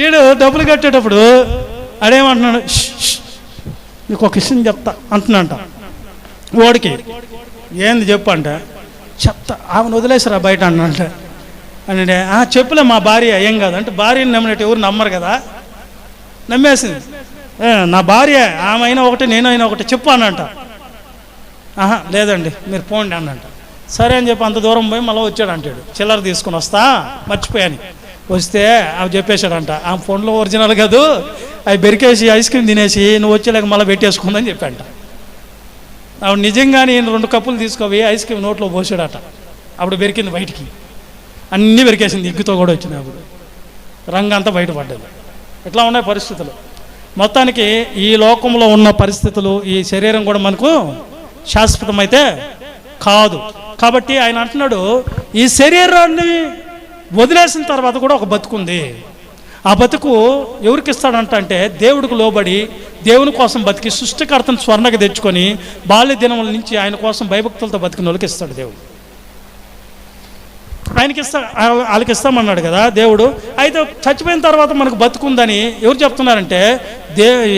ఈడు డబ్బులు కట్టేటప్పుడు అడేమంటున్నాడు, నీకు ఒక విషయం చెప్తా అంటున్నాంట. ఓడికి ఏంది చెప్పు అంటే, చెప్తా ఆమెను వదిలేసారా బయట అన్నంట. అంటే చెప్పులే మా భార్య ఏం కాదు అంటే, భార్యని నమ్మినట్టు ఎవరు నమ్మరు కదా, నమ్మేసింది. నా భార్య ఆమె అయినా ఒకటి నేను అయినా ఒకటి చెప్పు అన్నంట. లేదండి మీరు పోండి అన్నంట. సరే అని చెప్పి అంత దూరం పోయి మళ్ళీ వచ్చాడు అంటాడు, చిల్లర తీసుకుని వస్తా మర్చిపోయాని. వస్తే అవి చెప్పేశాడంట, ఆ ఫోన్లో ఒరిజినల్ కాదు, అవి బెరికేసి ఐస్ క్రీమ్ తినేసి నువ్వు వచ్చేలాగా మళ్ళీ పెట్టేసుకుందని చెప్పాడంట. ఆవిడ నిజంగానే 2 కప్పులు తీసుకోవి ఐస్ క్రీమ్ నోట్లో పోసాడట. అప్పుడు బెరికింది బయటికి, అన్నీ బెరికేసింది, ఇగ్గుతో కూడా వచ్చింది. అప్పుడు రంగంతా బయటపడ్డది. ఇట్లా ఉన్నాయి పరిస్థితులు. మొత్తానికి ఈ లోకంలో ఉన్న పరిస్థితులు, ఈ శరీరం కూడా మనకు శాశ్వతమైతే కాదు. కాబట్టి ఆయన అంటున్నాడు, ఈ శరీరాన్ని వదిలేసిన తర్వాత కూడా ఒక బతుకుంది. ఆ బతుకు ఎవరికి ఇస్తాడంట అంటే, దేవుడికి లోబడి దేవుని కోసం బతికి సృష్టికర్తను స్వర్ణకి తెచ్చుకొని బాల్య దినముల నుంచి ఆయన కోసం భయభక్తులతో బతికిన వాళ్ళకి ఇస్తాడు దేవుడు. ఆయనకి వాళ్ళకి ఇస్తామన్నాడు కదా దేవుడు. అయితే చచ్చిపోయిన తర్వాత మనకు బతుకుందని ఎవరు చెప్తున్నారంటే,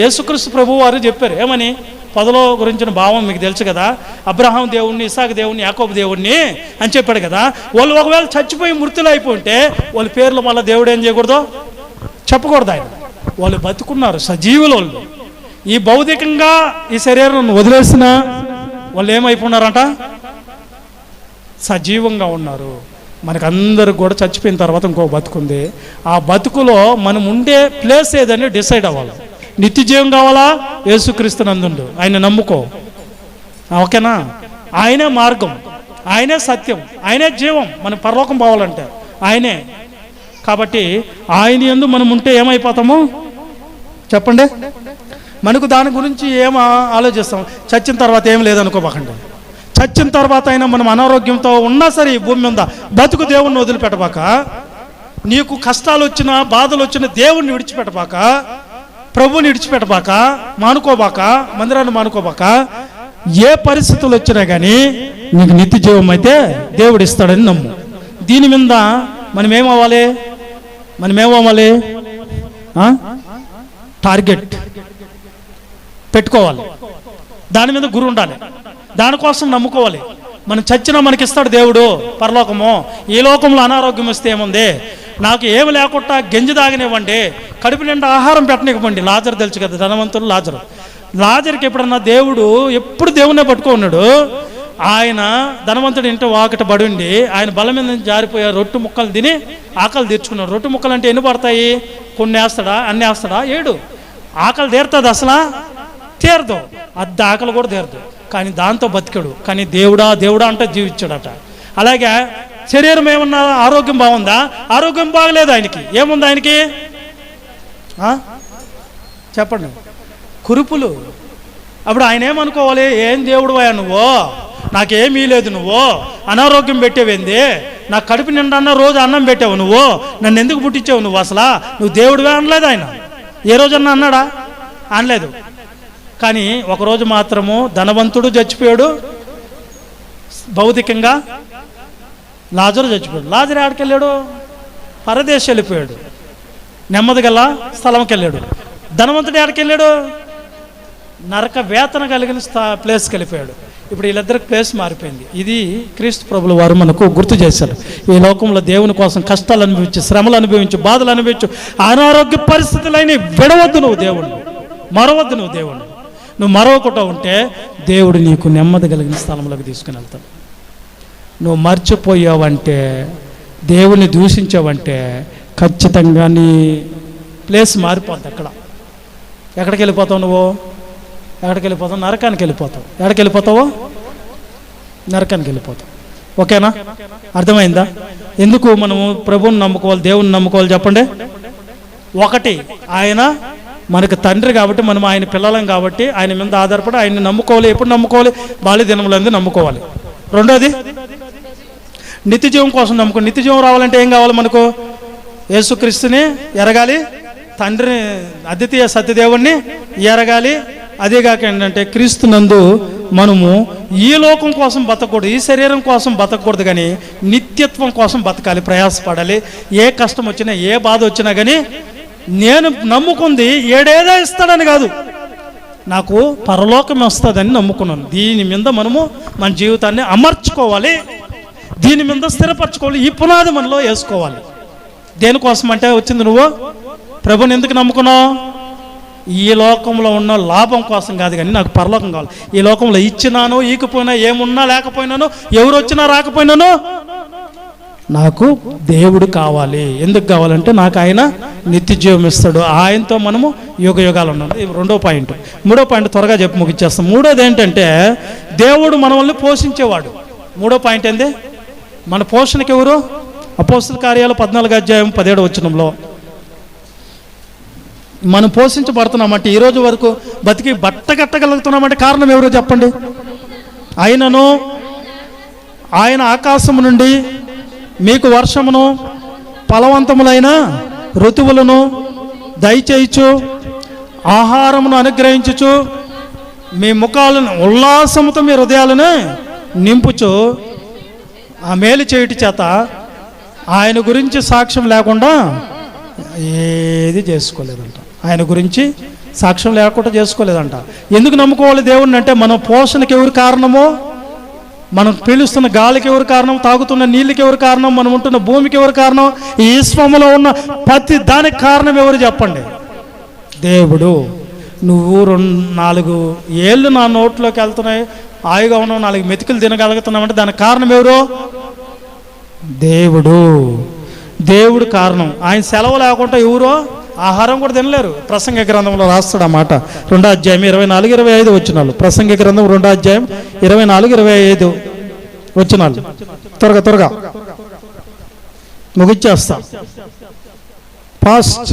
యేసుక్రీస్తు ప్రభువు వారు చెప్పారు. ఏమని? 10లో గురించిన భావం మీకు తెలుసు కదా, అబ్రహాం దేవుణ్ణి, ఇసాకు దేవుణ్ణి, యాకోబు దేవుణ్ణి అని చెప్పాడు కదా. వాళ్ళు ఒకవేళ చచ్చిపోయి మృతులు అయిపోతే వాళ్ళ పేర్లు మళ్ళీ దేవుడు ఏం చేయకూడదు, చెప్పకూడదు. ఆయన వాళ్ళు బతుకున్నారు, సజీవులు. వాళ్ళు ఈ భౌతికంగా ఈ శరీరం వదిలేసిన వాళ్ళు ఏమైపోయినారంట, సజీవంగా ఉన్నారు. మనకందరికి కూడా చచ్చిపోయిన తర్వాత ఇంకో బతుకుంది. ఆ బతుకులో మనం ఉండే ప్లేస్ ఏదని డిసైడ్ అవ్వాలి. నిత్య జీవం కావాలా? యేసుక్రీస్తు నందుండు, ఆయన నమ్ముకో, ఓకేనా? ఆయనే మార్గం, ఆయనే సత్యం, ఆయనే జీవం. మనం పరలోకం పోవాలంటే ఆయనే. కాబట్టి ఆయన యందు మనం ఉంటే ఏమైపోతాము చెప్పండి? మనకు దాని గురించి ఏం ఆలోచిస్తాం? చచ్చిన తర్వాత ఏం లేదనుకోబాకండి. చచ్చిన తర్వాత అయినా మనం అనారోగ్యంతో ఉన్నా సరే ఈ భూమి మీద బతుకు దేవుణ్ణి వదిలిపెట్టబాక, నీకు కష్టాలు వచ్చినా బాధలు వచ్చినా దేవుణ్ణి విడిచిపెట్టబాక, ప్రభుని విడిచిపెట్టబాక, మానుకోబాక, మందిరాన్ని మానుకోబాక. ఏ పరిస్థితులు వచ్చినా కానీ నీకు నిత్య జీవం అయితే దేవుడు ఇస్తాడని నమ్ము. దీని మీద మనమేమవ్వాలి? టార్గెట్ పెట్టుకోవాలి, దాని మీద గురి ఉండాలి, దానికోసం నమ్ముకోవాలి. మనం చచ్చినా మనకిస్తాడు దేవుడు పరలోకము. ఈ లోకంలో అనారోగ్యం వస్తే ఏముంది, నాకు ఏమి లేకుండా గంజి తాగనివ్వండి, కడుపు నిండా ఆహారం పెట్టనివ్వండి. లాజరు తెలుసు కదా, ధనవంతుడు లాజర్కి ఎప్పుడన్నా దేవుడు ఎప్పుడు దేవుణ్ణే పట్టుకో ఉన్నాడు. ఆయన ధనవంతుడు ఇంట వాకట బడుండి ఆయన బలం మీద జారిపోయే రొట్టు ముక్కలు తిని ఆకలి తీర్చుకున్నాడు. రొట్టు ముక్కలు అంటే ఎన్ని పడతాయి? కొన్ని వేస్తాడా, అన్ని వేస్తాడా? 7. ఆకలి తీరుతుంది అసలు? తీరదు. అద్దె ఆకలి కూడా తీరదు. కానీ దాంతో బతికాడు. కానీ దేవుడా దేవుడా అంటే జీవించాడట. అలాగే శరీరం ఏమన్నా ఆరోగ్యం బాగుందా? ఆరోగ్యం బాగలేదు ఆయనకి. ఏముంది ఆయనకి? చెప్పండి. కురుపులు. అప్పుడు ఆయన ఏమనుకోవాలి? ఏం దేవుడు అయ్యా నువ్వు, నాకేమీ లేదు, నువ్వు అనారోగ్యం పెట్టేవేంది, నా కడుపు నిండా రోజు అన్నం పెట్టావు, నువ్వు నన్ను ఎందుకు పుట్టించావు, నువ్వు అసలు నువ్వు దేవుడివే అనలేదు ఆయన. ఏ రోజన్నా అన్నాడా? అనలేదు. కానీ ఒకరోజు మాత్రము ధనవంతుడు చచ్చిపోయాడు భౌతికంగా, లాజరు చచ్చిపోయాడు. లాజరు ఆడికి వెళ్ళాడు? పరదేశం వెళ్ళిపోయాడు, నెమ్మది గల స్థలంకి వెళ్ళాడు. ధనవంతుడు ఆడికి వెళ్ళాడు? నరక వేతన కలిగిన ప్లేస్కి వెళ్ళిపోయాడు. ఇప్పుడు వీళ్ళిద్దరికి ప్లేస్ మారిపోయింది. ఇది క్రీస్తు ప్రభుల వారు మనకు గుర్తు చేశారు. ఈ లోకంలో దేవుని కోసం కష్టాలు అనుభవించి, శ్రమలు అనుభవించు, బాధలు అనుభవించు, అనారోగ్య పరిస్థితులైన విడవద్దు నువ్వు దేవుణ్ణి, మరవద్దు నువ్వు దేవుణ్ణి. నువ్వు మరవకుండా ఉంటే దేవుడు నీకు నెమ్మది కలిగిన స్థలంలోకి తీసుకుని వెళ్తాడు. నువ్వు మర్చిపోయావంటే, దేవుని దూషించావంటే ఖచ్చితంగా నీ ప్లేస్ మారిపోద్ది. ఎక్కడికి వెళ్ళిపోతావు నువ్వు? ఎక్కడికి వెళ్ళిపోతావు? నరకానికి వెళ్ళిపోతావు. ఎక్కడికి వెళ్ళిపోతావు? నరకానికి వెళ్ళిపోతావు. ఓకేనా? అర్థమైందా? ఎందుకు మనము ప్రభువుని నమ్ముకోవాలి, దేవుని నమ్ముకోవాలి చెప్పండి? ఒకటి, ఆయన మనకు తండ్రి కాబట్టి, మనం ఆయన పిల్లలం కాబట్టి ఆయన మీద ఆధారపడి ఆయన్ని నమ్ముకోవాలి. ఎప్పుడు నమ్ముకోవాలి? బాల్య దినములందు నమ్ముకోవాలి. రెండోది, నిత్యజీవం కోసం నమ్ముకో. నిత్యజీవం రావాలంటే ఏం కావాలి మనకు? యేసుక్రీస్తుని ఎరగాలి, తండ్రిని, అద్వితీయ సత్యదేవుణ్ణి ఎరగాలి. అదేగాక ఏంటంటే క్రీస్తునందు మనము ఈ లోకం కోసం బతకూడదు, ఈ శరీరం కోసం బతకూడదు, కానీ నిత్యత్వం కోసం బతకాలి, ప్రయాసపడాలి. ఏ కష్టం వచ్చినా, ఏ బాధ వచ్చినా కానీ నేను నమ్ముకుంది ఏడేదో ఇస్తాడని కాదు, నాకు పరలోకం వస్తుందని నమ్ముకున్నాను. దీని మీద మనము మన జీవితాన్ని అమర్చుకోవాలి, దీని మీద స్థిరపరచుకోవాలి, ఈ పునాది మనలో వేసుకోవాలి. దేనికోసం అంటే వచ్చింది నువ్వు ప్రభుని ఎందుకు నమ్ముకున్నావు? ఈ లోకంలో ఉన్న లాభం కోసం కాదు, కానీ నాకు పరలోకం కావాలి. ఈ లోకంలో ఇచ్చినాను, ఈకపోయినా, ఏమున్నా లేకపోయినాను, ఎవరు వచ్చినా రాకపోయినాను, నాకు దేవుడు కావాలి. ఎందుకు కావాలంటే నాకు ఆయన నిత్య జీవం ఇస్తాడు, ఆయనతో మనము యుగ యుగాలు ఉన్నాం. ఇది రెండో పాయింట్. మూడో పాయింట్ త్వరగా చెప్పి ముగిచ్చేస్తాం. మూడోది ఏంటంటే దేవుడు మనల్ని పోషించేవాడు. మూడో పాయింట్ ఏంది? మన పోషణకి ఎవరు? అపోస్తల కార్యాలు 14:17 మనం పోషించబడుతున్నామంటే, ఈరోజు వరకు బతికి బట్టగట్టగలుగుతున్నామంటే కారణం ఎవరో చెప్పండి? ఆయనను, ఆయన ఆకాశము నుండి మీకు వర్షమును ఫలవంతములైన ఋతువులను దయచేయచ్చు, ఆహారమును అనుగ్రహించుచు, మీ ముఖాలను ఉల్లాసముతో మీ హృదయాలను నింపుచు, ఆ మేలు చేయుట చేత ఆయన గురించి సాక్ష్యం లేకుండా ఏది చేసుకోలేదంట. ఆయన గురించి సాక్ష్యం లేకుండా చేసుకోలేదంట. ఎందుకు నమ్ముకోవాలి దేవుణ్ణి అంటే, మన పోషణకి ఎవరు కారణమో, మనం పీలుస్తున్న గాలికి ఎవరు కారణం, తాగుతున్న నీళ్ళకి ఎవరు కారణం, మనం ఉంటున్న భూమికి ఎవరు కారణం, ఈ విశ్వంలో ఉన్న ప్రతి దానికి కారణం ఎవరు చెప్పండి? దేవుడు. నువ్వు 4 ఏళ్ళు నా నోట్లోకి వెళ్తున్నాయి, హాయిగా ఉన్నావు, 4 మెతుకులు తినగలుగుతున్నామంటే దానికి కారణం ఎవరు? దేవుడు. దేవుడు కారణం. ఆయన సెలవు లేకుండా ఎవరో ఆహారం కూడా తినలేరు. ప్రసంగ గ్రంథంలో రాస్తాడు ఆ మాట. 2వ అధ్యాయం 24-25 వచనాలు. ప్రసంగ గ్రంథం 2వ అధ్యాయం 24-25 వచనాలు. త్వరగా ముగిచ్చేస్తా, ఫాస్ట్.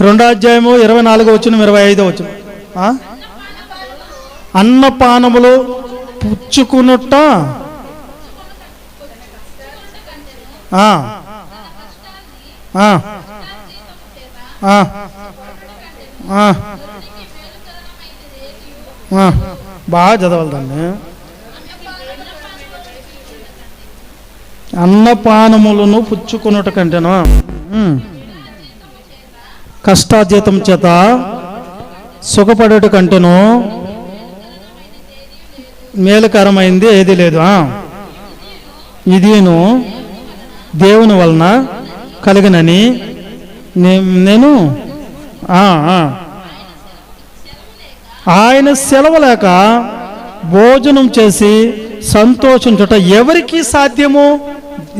2వ అధ్యాయము 24 వచనం 25 వచనం. అన్నపానములు పుచ్చుకునుట బాగా చదవాలి దాన్ని. అన్నపానములను పుచ్చుకున్నట కంటేనా కష్టాజీతం చేత సుఖపడేట కంటేనో మేలుకరమైంది ఏది లేదు. ఇదిను దేవుని వలన కలిగినని నేను ఆయన సెలవు లేక భోజనం చేసి సంతోషించుట ఎవరికి సాధ్యము?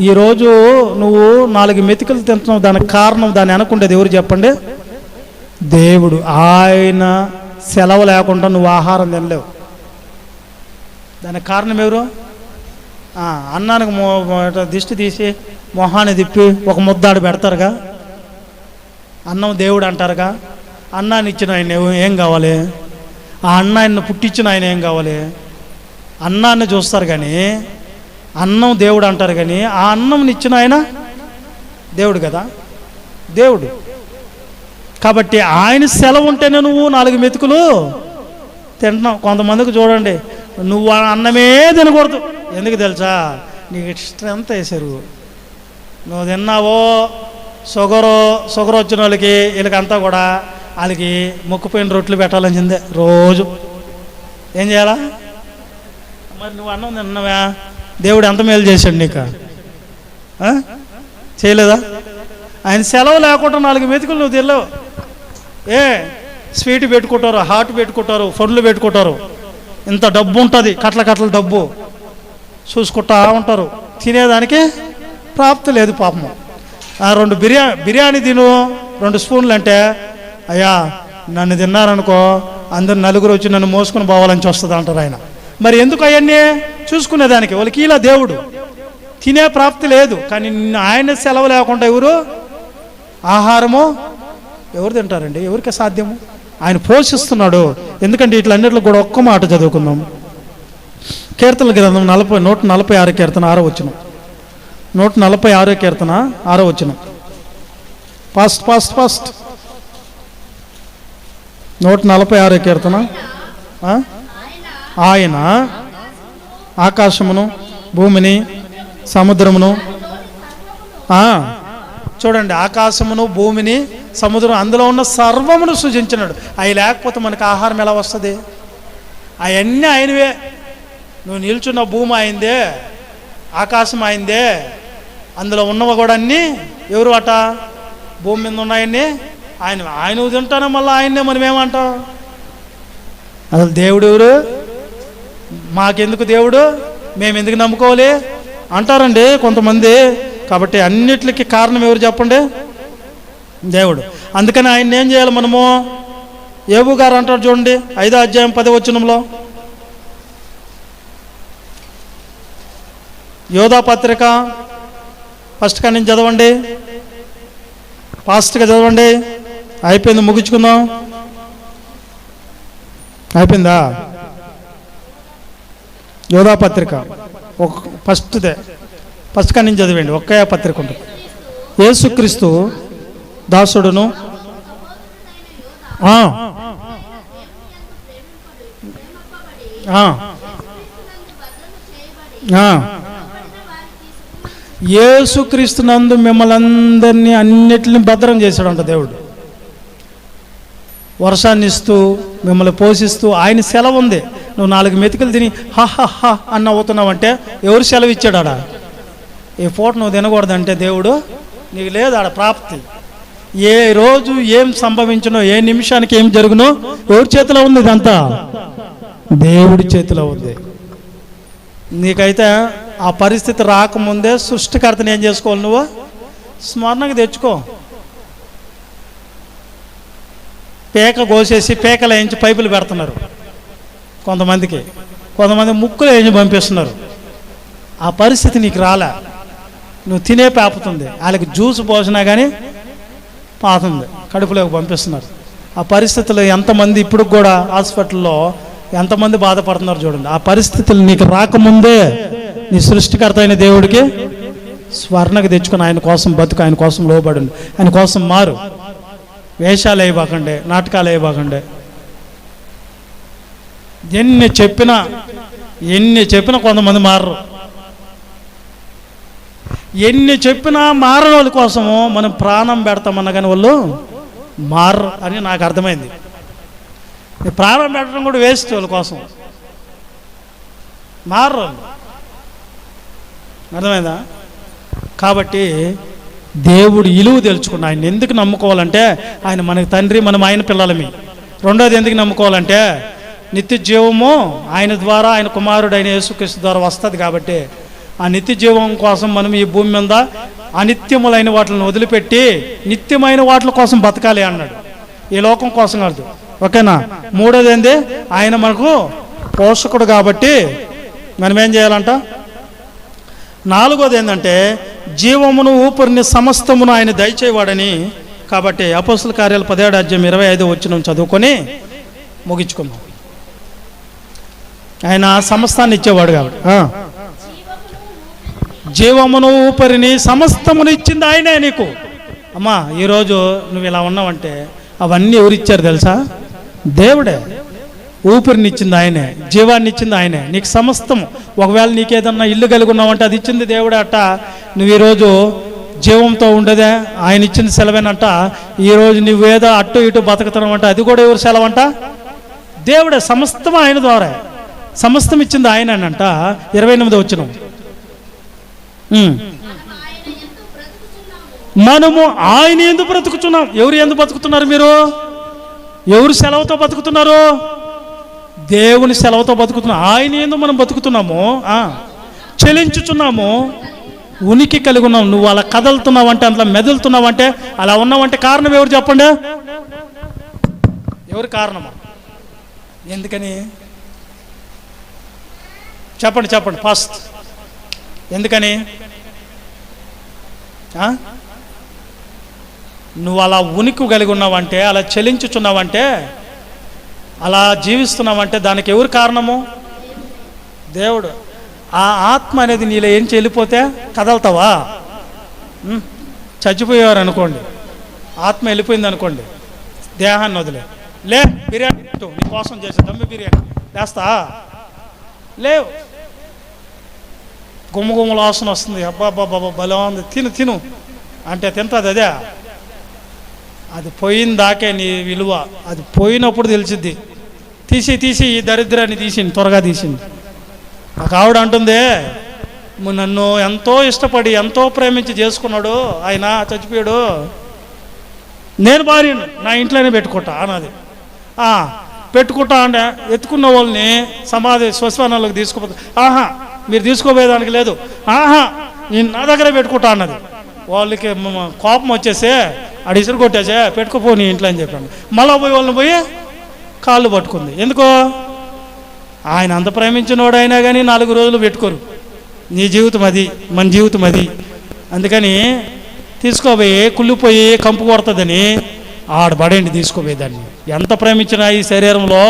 ఈరోజు నువ్వు 4 మెతుకులు తింటున్నావు, దానికి కారణం, దాన్ని అనుకుంటేది ఎవరు చెప్పండి? దేవుడు. ఆయన సెలవు లేకుండా నువ్వు ఆహారం తినలేవు. దానికి కారణం ఎవరు? అన్నానికి దిష్టి తీసి మొహాన్ని తిప్పి ఒక ముద్దాడు పెడతారుగా, అన్నం దేవుడు అంటారుగా. అన్నాన్ని ఇచ్చిన ఆయన ఏం కావాలి? ఆ అన్నాన్ని పుట్టించిన ఆయన ఏం కావాలి? అన్నాన్ని చూస్తారు కానీ అన్నం దేవుడు అంటారు కానీ ఆ అన్నం ఇచ్చిన ఆయన దేవుడు కదా, దేవుడు. కాబట్టి ఆయన సెలవు ఉంటేనే నువ్వు 4 మెతుకులు తింటున్నావు. కొంతమందికి చూడండి, నువ్వు అన్నమే తినకూడదు. ఎందుకు తెలుసా? నీకు స్ట్రెంత్ వేసారు. నువ్వు తిన్నావో షుగర్ వచ్చిన వాళ్ళకి వీళ్ళకంతా కూడా వాళ్ళకి మొక్కుపోయిన రొట్టెలు పెట్టాల్సిందే రోజు. ఏం చేయాలా? మరి నువ్వు అన్నం తిన్నావా? దేవుడు ఎంత మేలు చేశాడు నీకు? చేయలేదా? ఆయన సెలవు లేకుండా 4 మెతుకులు నువ్వు తినలేవు. స్వీట్ పెట్టుకుంటారు, హాట్ పెట్టుకుంటారు, ఫండ్లు పెట్టుకుంటారు. ఇంత డబ్బు ఉంటుంది, కట్ల డబ్బు చూసుకుంటా ఉంటారు. తినేదానికి ప్రాప్తి లేదు పాపము. 2 బిర్యానీ తిను 2 స్పూన్లు అంటే, అయ్యా నన్ను తిన్నారనుకో అందరు 4 వచ్చి నన్ను మోసుకొని పోవాలని వస్తుంది అంటారు ఆయన. మరి ఎందుకు అవన్నీ చూసుకునేదానికి? వాళ్ళకి ఇలా దేవుడు తినే ప్రాప్తి లేదు. కానీ ఆయన సెలవు లేకుండా ఎవరు ఆహారము ఎవరు తింటారండి? ఎవరికి సాధ్యము? ఆయన పోషిస్తున్నాడు. ఎందుకంటే ఇట్లన్నిట్లో కూడా ఒక్క మాట చదువుకుందాం. కీర్తన గ్రంథం 146 కీర్తన 6వ వచనం. 146 కీర్తన 6వ వచనం. ఫాస్ట్ 146 కీర్తన. ఆయన ఆకాశమును భూమిని సముద్రమును, చూడండి, ఆకాశమును భూమిని సముద్రం అందులో ఉన్న సర్వమును సృజించినాడు. అవి లేకపోతే మనకు ఆహారం ఎలా వస్తుంది? అవన్నీ ఆయనవే. నువ్వు నిల్చున్న భూమి అయిందే, ఆకాశం అయిందే, అందులో ఉన్నవి కూడా అన్నీ ఎవరు అట? భూమి మీద ఉన్నాయన్నీ ఆయన తింటానే మళ్ళీ ఆయన్నే మనం ఏమంటాం? అసలు దేవుడు ఎవరు? మాకెందుకు దేవుడు? మేము ఎందుకు నమ్ముకోవాలి అంటారండి కొంతమంది. కాబట్టి అన్నిటికీ కారణం ఎవరు చెప్పండి? దేవుడు. అందుకని ఆయన ఏం చేయాలి మనము? యోబు గారు అంటారు చూడండి, 5వ అధ్యాయం 10వ వచనంలో, యోధా పత్రిక ఫస్ట్ కాడి నుంచి చదవండి, ఫాస్ట్గా చదవండి. అయిపోయింది, ముగించుకుందాం. అయిపోయిందా? యోధా పత్రిక ఫస్ట్ కాడి నుంచి చదివండి. ఒక్క పత్రిక ఉంటుంది. యేసుక్రీస్తు దాసుడును యేసుక్రీస్తునందు మిమ్మల్ని అందరినీ అన్నిటిని భద్రం చేశాడంట దేవుడు. వర్షాన్ని ఇస్తూ మిమ్మల్ని పోషిస్తూ ఆయన సెలవు ఉంది. నువ్వు 4 మెతుకులు తిని హా అన్న అవుతున్నావంటే ఎవరు సెలవు ఇచ్చాడు? ఆడ ఈ పూట నువ్వు తినకూడదంటే దేవుడు నీకు లేదు ఆడ ప్రాప్తి. ఏ రోజు ఏం సంభవించనో, ఏ నిమిషానికి ఏం జరుగునో ఎవరి చేతిలో ఉంది? ఇదంతా దేవుడి చేతిలో ఉంది. నీకైతే ఆ పరిస్థితి రాకముందే సృష్టికర్తను ఏం చేసుకోవాలి? నువ్వు స్మరణకు తెచ్చుకో. పేక కోసేసి పేకలు వేయించి పైపులు పెడుతున్నారు కొంతమంది ముక్కులు వేయించి పంపిస్తున్నారు. ఆ పరిస్థితి నీకు రాలే. నువ్వు తినే పేపుతుంది, వాళ్ళకి జ్యూస్ పోసినా కానీ పాతుంది, కడుపులోకి పంపిస్తున్నారు. ఆ పరిస్థితులు ఎంతమంది ఇప్పుడు కూడా హాస్పిటల్లో ఎంతమంది బాధపడుతున్నారు చూడండి. ఆ పరిస్థితులు నీకు రాకముందే నీ సృష్టికర్త అయిన దేవుడికి స్వర్ణకు తెచ్చుకొని ఆయన కోసం బతుకు, ఆయన కోసం లోబడండి, ఆయన కోసం మారు. వేషాలు వేయబాకండి, నాటకాలు వేయబాకండి. ఎన్ని చెప్పినా కొంతమంది మారరు. ఎన్ని చెప్పినా మారని వాళ్ళ కోసము మనం ప్రాణం పెడతామన్నా కానీ వాళ్ళు మారరు అని నాకు అర్థమైంది. ప్రాణం పెట్టడం కూడా వేస్ట్, వాళ్ళ కోసం మారరు. అర్థమైందా? కాబట్టి దేవుడు ఇలువ తెలుసుకున్న ఆయన ఎందుకు నమ్ముకోవాలంటే ఆయన మనకి తండ్రి, మనం ఆయన పిల్లలమి. రెండోది ఎందుకు నమ్ముకోవాలంటే నిత్య జీవము ఆయన ద్వారా, ఆయన కుమారుడు అయిన యేసుక్రీస్తు ద్వారా వస్తుంది. కాబట్టి ఆ నిత్య జీవం కోసం మనం ఈ భూమి మీద అనిత్యములైన వాటిని వదిలిపెట్టి నిత్యమైన వాటి కోసం బతకాలి అన్నాడు. ఈ లోకం కోసం కాదు. ఓకేనా? మూడోది ఏంది? ఆయన మనకు పోషకుడు కాబట్టి మనం ఏం చేయాలంట? నాలుగోది ఏంటంటే జీవమును ఊపిరిని సమస్తమును ఆయన దయచేవాడని. కాబట్టి అపోస్తుల కార్యాలు 17:25 చదువుకొని ముగించుకుందాం. ఆయన సమస్తాన్ని ఇచ్చేవాడు కాబట్టి, జీవమును ఊపిరిని సమస్తమును ఇచ్చింది ఆయనే నీకు. అమ్మా, ఈరోజు నువ్వు ఇలా ఉన్నావంటే అవన్నీ ఎవరిచ్చారు తెలుసా? దేవుడే. ఊపిరిని ఇచ్చింది ఆయనే, జీవాన్ని ఇచ్చింది ఆయనే, నీకు సమస్తము. ఒకవేళ నీకేదన్నా ఇల్లు కలిగి ఉన్నావంటే అది ఇచ్చింది దేవుడే అట్ట. నువ్వు ఈరోజు జీవంతో ఉండదే ఆయన ఇచ్చిన సెలవేనంట. ఈరోజు నువ్వేదో అటు ఇటు బతుకుతున్నావంట అది కూడా ఎవరు సెలవంట? దేవుడే. సమస్తం ఆయన ద్వారా, సమస్తం ఇచ్చింది ఆయనంట. 28వ వచనం, మనము ఆయన ఎందుకు బ్రతుకుతున్నాం. ఎవరు ఎందుకు బతుకుతున్నారు? మీరు ఎవరు సెలవుతో బతుకుతున్నారు? దేవుని సెలవుతో బతుకుతున్నాం. ఆయన ఎందుకు మనం బతుకుతున్నాము? చెలించుచున్నాము, ఉనికి కలిగి ఉన్నాం. నువ్వు అలా కదులుతున్నావంటే, అట్లా మెదులుతున్నావంటే, అలా ఉన్నావంటే కారణం ఎవరు చెప్పండి? ఎవరు కారణమా? ఎందుకని చెప్పండి, చెప్పండి ఫస్ట్. ఎందుకని? నువ్వు అలా ఉనికి కలిగి ఉన్నావంటే, అలా చెలించుచున్నావంటే, అలా జీవిస్తున్నావంటే దానికి ఎవరు కారణము? దేవుడు. ఆ ఆత్మ అనేది నీలో ఏం చెల్లిపోతే కదలుతావా? చచ్చిపోయేవారు అనుకోండి, ఆత్మ వెళ్ళిపోయింది అనుకోండి, దేహాన్ని వదిలే లే, బిర్యానీ నీ కోసం చేసే దమ్మి బిర్యానీ వేస్తా లేవు. గుమ్మగుమ్మల వాసన వస్తుంది, అబ్బా బాబా బలం ఉంది, తిను తిను అంటే తింటుంది. అదే అది పోయిన దాకే నీ విలువ. అది పోయినప్పుడు తెలిసిద్ది. తీసి తీసి ఈ దరిద్రాన్ని తీసింది, త్వరగా తీసింది. నాకు ఆవిడ అంటుంది, నన్ను ఎంతో ఇష్టపడి ఎంతో ప్రేమించి చేసుకున్నాడు ఆయన, చచ్చిపోయాడు, నేను భార్యను నా ఇంట్లోనే పెట్టుకుంటా అన్నది. పెట్టుకుంటా అంటే ఎత్తుకున్న వాళ్ళని సమాధి శ్మశానాలకు తీసుకుపోతా. మీరు తీసుకోపోయేదానికి లేదు, నేను నా దగ్గరే పెట్టుకుంటా అన్నది. వాళ్ళకి కోపం వచ్చేసి అడి ఇసురు కొట్టేసే, పెట్టుకోపో నీ ఇంట్లో అని చెప్పాను. మళ్ళీ పోయి వాళ్ళని పోయి కాళ్ళు పట్టుకుంది. ఎందుకో? ఆయన అంత ప్రేమించినవాడు అయినా కానీ 4 రోజులు పెట్టుకోరు. నీ జీవితం అది, మన జీవితం అది. అందుకని తీసుకోపోయి కుళ్ళిపోయి కంపు కొడుతుందని ఆడబడండి తీసుకోపోయేదాన్ని. ఎంత ప్రేమించినా ఈ శరీరంలో,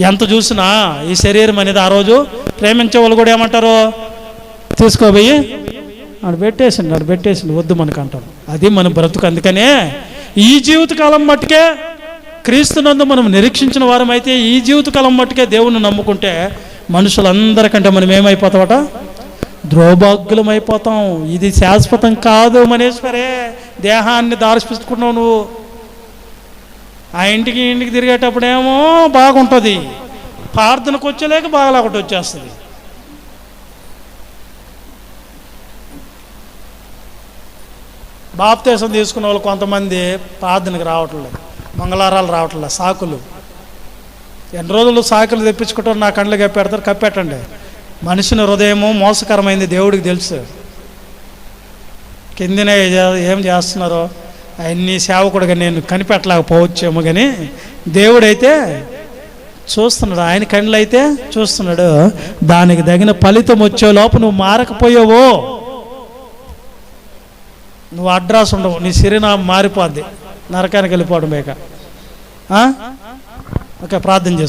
ఎంత చూసినా ఈ శరీరం అనేది, ఆ రోజు ప్రేమించే వాళ్ళు కూడా ఏమంటారు? తీసుకోపోయి ఆడ పెట్టేసిండు వద్దు మనకు అంటారు. అది మన బ్రతుకు. అందుకనే ఈ జీవితకాలం మట్టుకే క్రీస్తునందు మనం నిరీక్షించిన వారమైతే, ఈ జీవితకాలం మట్టుకే దేవుణ్ణి నమ్ముకుంటే మనుషులందరికంటే మనం ఏమైపోతామట? ద్రోభాగ్యులం అయిపోతాం. ఇది శాశ్వతం కాదు మనేశ్వరే. దేహాన్ని దారిపిస్తున్నావు నువ్వు. ఆ ఇంటికి తిరిగేటప్పుడేమో బాగుంటుంది, ప్రార్థనకు వచ్చేలేక బాగా ఒకటి వచ్చేస్తుంది. బాప్తీసం తీసుకున్న వాళ్ళు కొంతమంది ప్రార్థనకు రావట్లేదు, మంగళవారాలు రావట్లేదు, సాకులు. ఎన్ని రోజులు సాకులు తెప్పించుకుంటారు, నా కళ్ళు కప్పెడతారు. కప్పెట్టండి. మనిషిని హృదయము మోసకరమైంది, దేవుడికి తెలుసు. కిందనే ఏం చేస్తున్నారో అవన్నీ సేవకుడుగా నేను కనిపెట్టలేకపోవచ్చేమో, కానీ దేవుడైతే చూస్తున్నాడు. ఆయన కళ్ళు అయితే చూస్తున్నాడు. దానికి తగిన ఫలితం వచ్చే లోపు నువ్వు మారకపోయావో, నువ్వు అడ్రస్ ఉండవు, నీ శరీరం మారిపోద్ది, నరకానికి వెళ్ళిపోవడం బేక. ఓకే, ప్రార్థన చేసుకో.